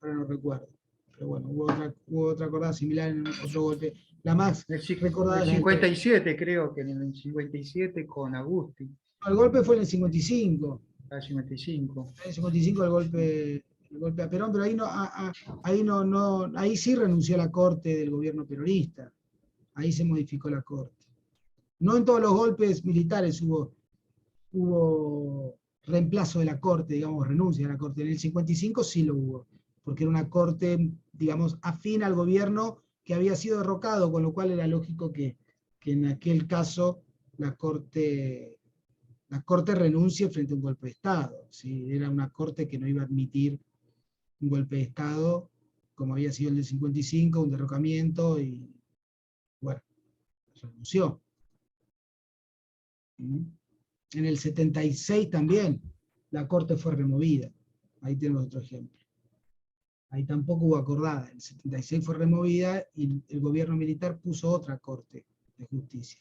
Ahora no recuerdo. Pero bueno, hubo otra acordada similar en otro golpe. La más recordada El es 57, creo que en el 57 con Agustín, el golpe fue en el 55. al 55. En el 55 el golpe a Perón, pero ahí sí renunció la corte del gobierno peronista. Ahí se modificó la corte. No en todos los golpes militares hubo reemplazo de la corte, digamos, renuncia a la corte. En el 55 sí lo hubo, porque era una corte, digamos, afín al gobierno que había sido derrocado, con lo cual era lógico que en aquel caso la corte renuncie frente a un golpe de Estado. ¿Sí? Era una corte que no iba a admitir un golpe de Estado, como había sido el del 55, un derrocamiento, y bueno, renunció. En el 76 también la corte fue removida. Ahí tenemos otro ejemplo. Ahí tampoco hubo acordada. En el 76 fue removida y el gobierno militar puso otra corte de justicia.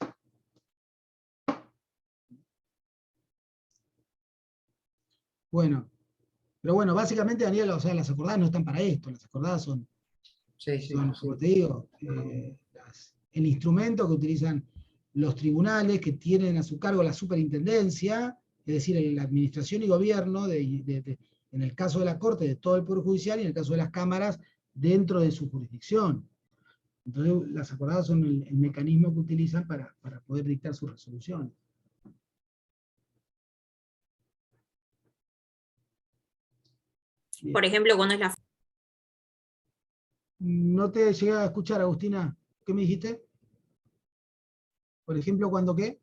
Bueno, pero bueno, básicamente, Daniel, o sea, las acordadas no están para esto. Las acordadas son, como te digo, el instrumento que utilizan los tribunales, que tienen a su cargo la superintendencia, es decir, la administración y gobierno, en el caso de la Corte, de todo el Poder Judicial, y en el caso de las cámaras, dentro de su jurisdicción. Entonces, las acordadas son el mecanismo que utilizan para poder dictar sus resoluciones. Bien. Por ejemplo, cuando es la... No te llegué a escuchar, Agustina. ¿Qué me dijiste? Por ejemplo, ¿cuándo qué?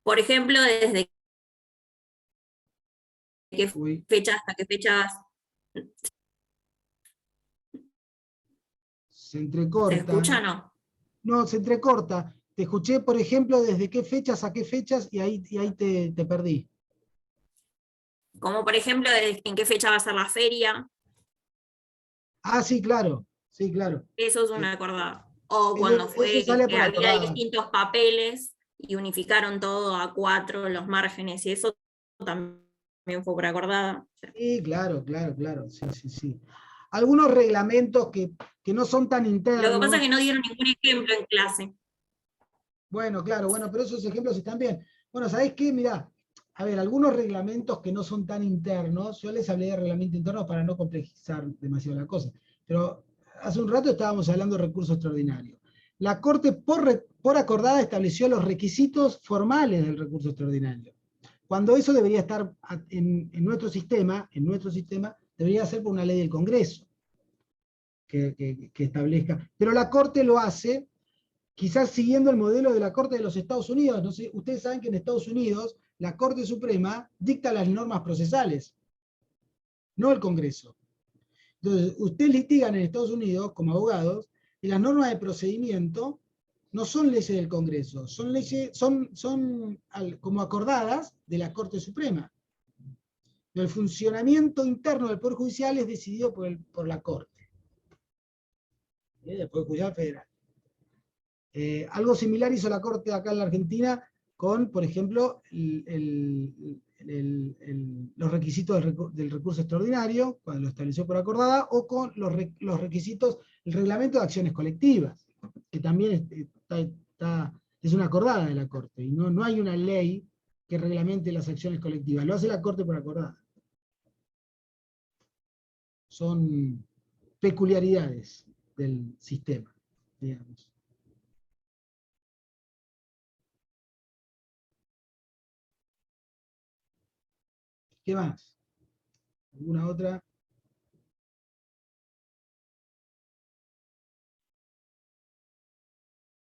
Por ejemplo, desde qué Uy, fecha hasta qué fechas se entrecorta. se escucha, ¿no? No, se entrecorta. Te escuché, por ejemplo, desde qué fechas a qué fechas, y ahí te perdí. Como por ejemplo, en qué fecha va a ser la feria. Ah, sí, claro. Sí, claro. Eso es una acordada. O cuando fue eso sale que por había acordada. distintos papeles y unificaron todo a 4, los márgenes, y eso también fue por acordada. Sí, claro. Sí. Algunos reglamentos que no son tan internos. Lo que pasa es que no dieron ningún ejemplo en clase. Bueno, claro, pero esos ejemplos están bien. Bueno, ¿sabés qué? Mirá, a ver, algunos reglamentos que no son tan internos, yo les hablé de reglamento interno para no complejizar demasiado la cosa, pero hace un rato estábamos hablando de recurso extraordinario. La Corte, por acordada, estableció los requisitos formales del recurso extraordinario. Cuando eso debería estar en nuestro sistema, debería ser por una ley del Congreso que establezca. Pero la Corte lo hace quizás siguiendo el modelo de la Corte de los Estados Unidos. No sé, ustedes saben que en Estados Unidos la Corte Suprema dicta las normas procesales, no el Congreso. Entonces, ustedes litigan en Estados Unidos como abogados y las normas de procedimiento no son leyes del Congreso, son como acordadas de la Corte Suprema. El funcionamiento interno del Poder Judicial es decidido por la Corte, del Poder Judicial Federal. Algo similar hizo la Corte acá en la Argentina con, por ejemplo, los requisitos del recurso extraordinario, cuando lo estableció por acordada, o con los requisitos, el reglamento de acciones colectivas, que también es una acordada de la Corte, y no hay una ley que reglamente las acciones colectivas, lo hace la Corte por acordada. Son peculiaridades del sistema, digamos. ¿Qué más? ¿Alguna otra?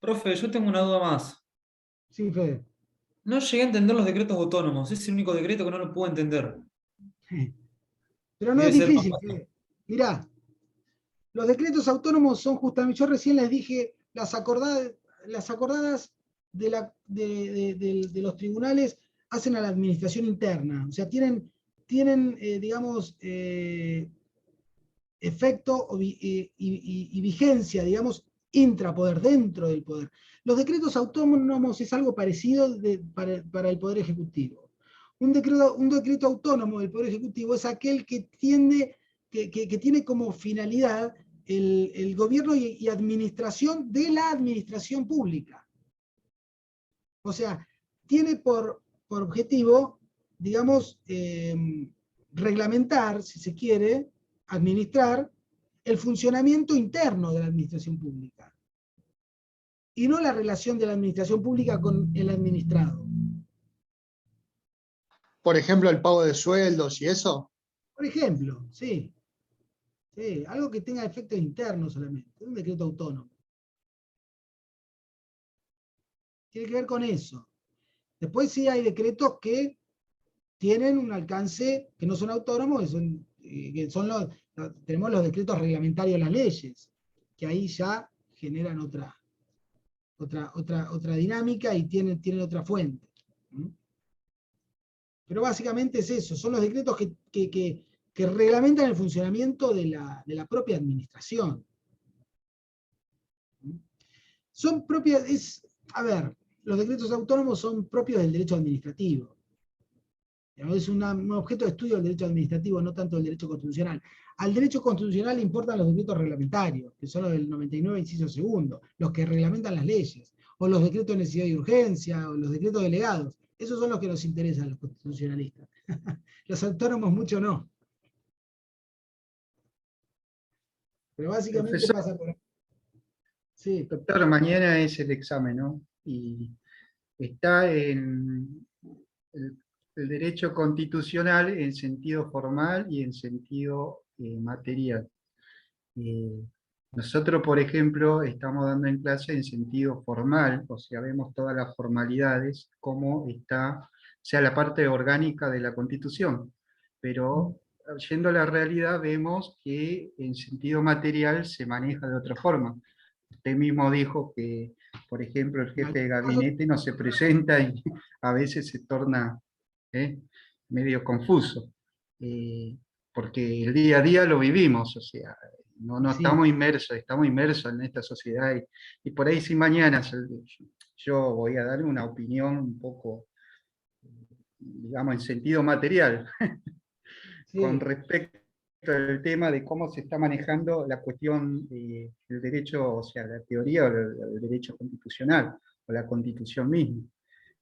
Profe, yo tengo una duda más. Sí, Fede. No llegué a entender los decretos autónomos. Es el único decreto que no lo puedo entender. Pero no Debe es ser más difícil, fácil. Fede. Mirá, los decretos autónomos son justamente, yo recién les dije, las acordadas de los tribunales hacen a la administración interna. O sea, tienen digamos, efecto y vigencia, digamos, intrapoder, dentro del poder. Los decretos autónomos es algo parecido para el Poder Ejecutivo. Un decreto autónomo del Poder Ejecutivo es aquel que tiene como finalidad el gobierno y administración de la administración pública. O sea, tiene por objetivo, digamos, reglamentar, si se quiere, administrar el funcionamiento interno de la administración pública. Y no la relación de la administración pública con el administrado. Por ejemplo, el pago de sueldos y eso. Por ejemplo, sí. Sí, algo que tenga efectos internos solamente. Es un decreto autónomo. Tiene que ver con eso. Después sí hay decretos que tienen un alcance que no son autónomos, tenemos los decretos reglamentarios de las leyes, que ahí ya generan otra dinámica y tienen otra fuente. Pero básicamente es eso, son los decretos que reglamentan el funcionamiento de la propia administración. Son propias, los decretos autónomos son propios del derecho administrativo. Es un objeto de estudio del derecho administrativo, no tanto del derecho constitucional. Al derecho constitucional le importan los decretos reglamentarios, que son los del 99, inciso segundo, los que reglamentan las leyes, o los decretos de necesidad y urgencia, o los decretos delegados. Esos son los que nos interesan a los constitucionalistas. Los autónomos mucho no. Pero básicamente Profesor, pasa por ahí. Sí. Doctor, mañana es el examen, ¿no? Y está en el derecho constitucional en sentido formal y en sentido material. Nosotros, por ejemplo, estamos dando en clase en sentido formal, o sea, vemos todas las formalidades, cómo está, o sea, la parte orgánica de la Constitución. Pero yendo a la realidad, vemos que en sentido material se maneja de otra forma. Usted mismo dijo que, por ejemplo, el jefe de gabinete no se presenta y a veces se torna medio confuso, porque el día a día lo vivimos, o sea, no Sí. estamos inmersos en esta sociedad, y por ahí si mañana yo voy a dar una opinión un poco, digamos, en sentido material, Sí. con respecto al tema de cómo se está manejando la cuestión del derecho, o sea, la teoría o el derecho constitucional, o la Constitución misma.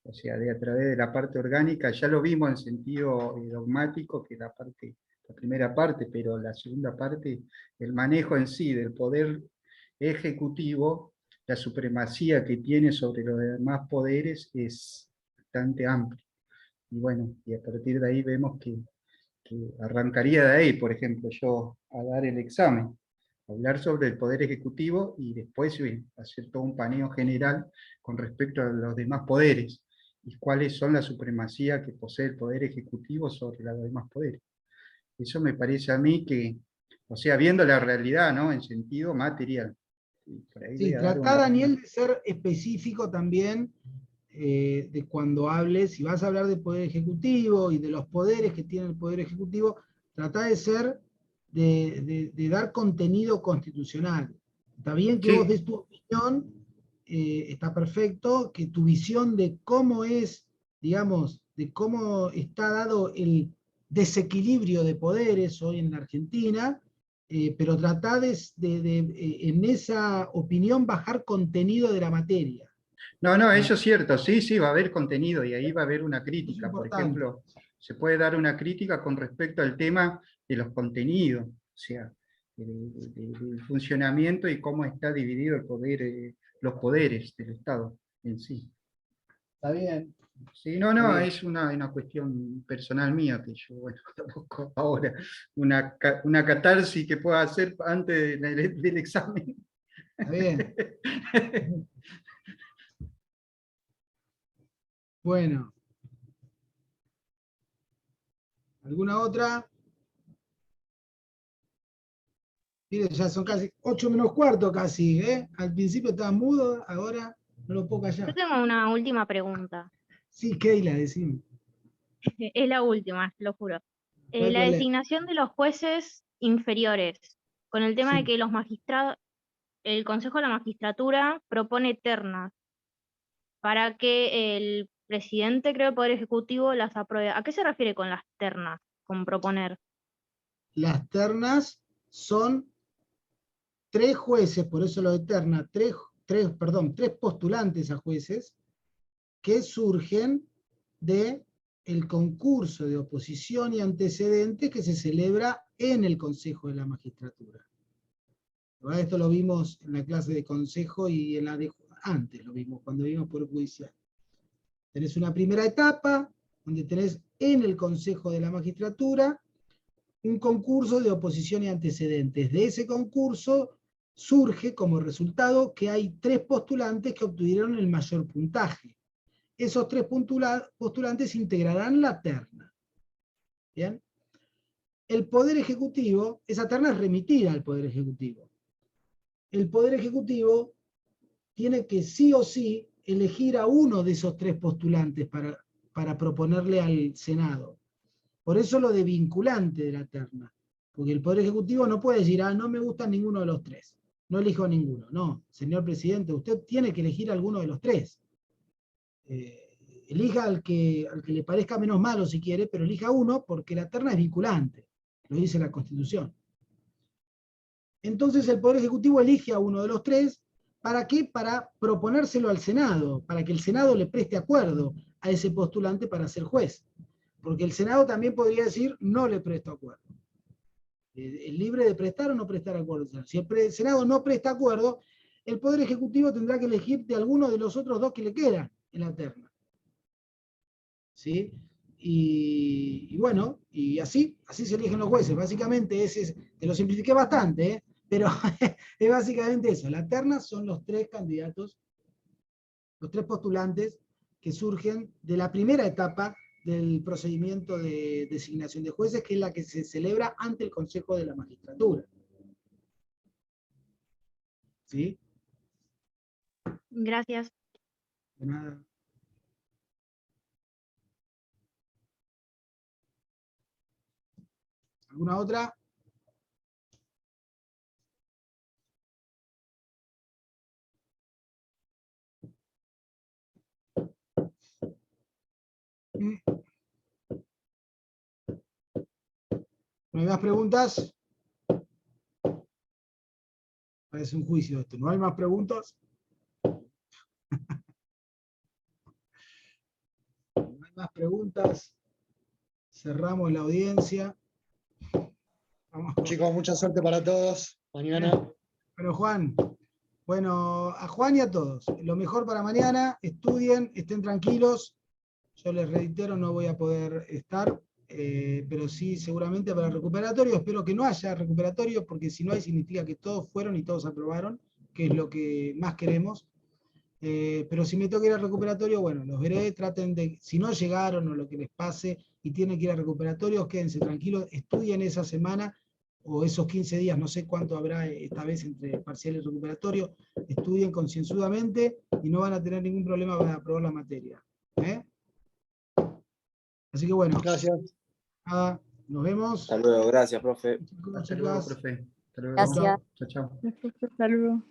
O sea, a través de la parte orgánica, ya lo vimos en sentido dogmático, que la primera parte, pero la segunda parte, el manejo en sí del poder ejecutivo, la supremacía que tiene sobre los demás poderes es bastante amplia. Y bueno, y a partir de ahí vemos que arrancaría de ahí, por ejemplo, yo a dar el examen, hablar sobre el poder ejecutivo y después hacer todo un paneo general con respecto a los demás poderes y cuáles son la supremacía que posee el poder ejecutivo sobre los demás poderes. Eso me parece a mí que, o sea, viendo la realidad, ¿no? En sentido material. Por ahí Sí, trata, Daniel, de ser específico también de cuando hables, si vas a hablar del Poder Ejecutivo y de los poderes que tiene el Poder Ejecutivo, trata de ser, de dar contenido constitucional. Está bien que Sí. vos des tu opinión, está perfecto, que tu visión de cómo es, digamos, de cómo está dado el desequilibrio de poderes hoy en la Argentina, pero trata en esa opinión bajar contenido de la materia. No, eso es cierto, sí, va a haber contenido y ahí va a haber una crítica. Por importante. ejemplo, se puede dar una crítica con respecto al tema de los contenidos, o sea, del funcionamiento y cómo está dividido el poder, los poderes del Estado en sí. Está bien. Sí, no, Está bien. es una cuestión personal mía que yo, bueno, busco ahora una catarsis que pueda hacer antes del examen. Está bien. Bueno. ¿Alguna otra? Mire, ya son casi 8 menos cuarto casi, ¿eh? Al principio estaba mudo, ahora no lo puedo Yo callar. tengo una última pregunta. Sí, Keila, decime. Es la última, lo juro. No hay La problema. designación de los jueces inferiores, con el tema de Sí. que los magistrados, el Consejo de la Magistratura propone ternas para que el presidente, creo, del Poder Ejecutivo las apruebe. ¿A qué se refiere con las ternas, con proponer? Las ternas son 3 jueces, por eso lo de terna, 3 postulantes a jueces que surgen de el concurso de oposición y antecedentes que se celebra en el Consejo de la Magistratura. Esto lo vimos en la clase de consejo y en la de antes lo vimos, cuando vimos por judicial. Tenés una primera etapa, donde tenés en el Consejo de la Magistratura un concurso de oposición y antecedentes. De ese concurso surge como resultado que hay 3 postulantes que obtuvieron el mayor puntaje. Esos 3 postulantes integrarán la terna. ¿Bien? El Poder Ejecutivo, esa terna es remitida al Poder Ejecutivo. El Poder Ejecutivo tiene que sí o sí elegir a uno de esos 3 postulantes para proponerle al Senado. Por eso lo de vinculante de la terna. Porque el Poder Ejecutivo no puede decir, no me gusta ninguno de los 3. No elijo ninguno. No, señor presidente, usted tiene que elegir alguno de los 3. Elija al que le parezca menos malo si quiere, pero elija uno porque la terna es vinculante. Lo dice la Constitución. Entonces el Poder Ejecutivo elige a uno de los 3, ¿para qué? Para proponérselo al Senado, para que el Senado le preste acuerdo a ese postulante para ser juez. Porque el Senado también podría decir, no le presto acuerdo. Es libre de prestar o no prestar acuerdo. Si el Senado no presta acuerdo, el Poder Ejecutivo tendrá que elegir de alguno de los otros 2 que le quedan en la terna. ¿Sí? Y bueno, y así se eligen los jueces. Básicamente, te lo simplifiqué bastante, pero es básicamente eso. La terna son los 3 candidatos, los 3 postulantes que surgen de la primera etapa del procedimiento de designación de jueces, que es la que se celebra ante el Consejo de la Magistratura. ¿Sí? Gracias. De nada. ¿Alguna otra? ¿No hay más preguntas? Parece un juicio esto. ¿No hay más preguntas? No hay más preguntas. Cerramos la audiencia. Vamos. Chicos, mucha suerte para todos. Mañana. Bueno, Juan. Bueno, a Juan y a todos. Lo mejor para mañana. Estudien, estén tranquilos. Yo les reitero, no voy a poder estar, pero sí seguramente para el recuperatorio. Espero que no haya recuperatorio, porque si no hay significa que todos fueron y todos aprobaron, que es lo que más queremos. Pero si me toca ir al recuperatorio, bueno, los veré, traten de, si no llegaron o lo que les pase y tienen que ir al recuperatorio, quédense tranquilos, estudien esa semana o esos 15 días, no sé cuánto habrá esta vez entre parcial y recuperatorio, estudien concienzudamente y no van a tener ningún problema para aprobar la materia. Así que bueno, Gracias. nada, nos vemos. Hasta luego, gracias, profe. Hasta luego, profe. Hasta luego. Gracias. Chao, chao. Saludos.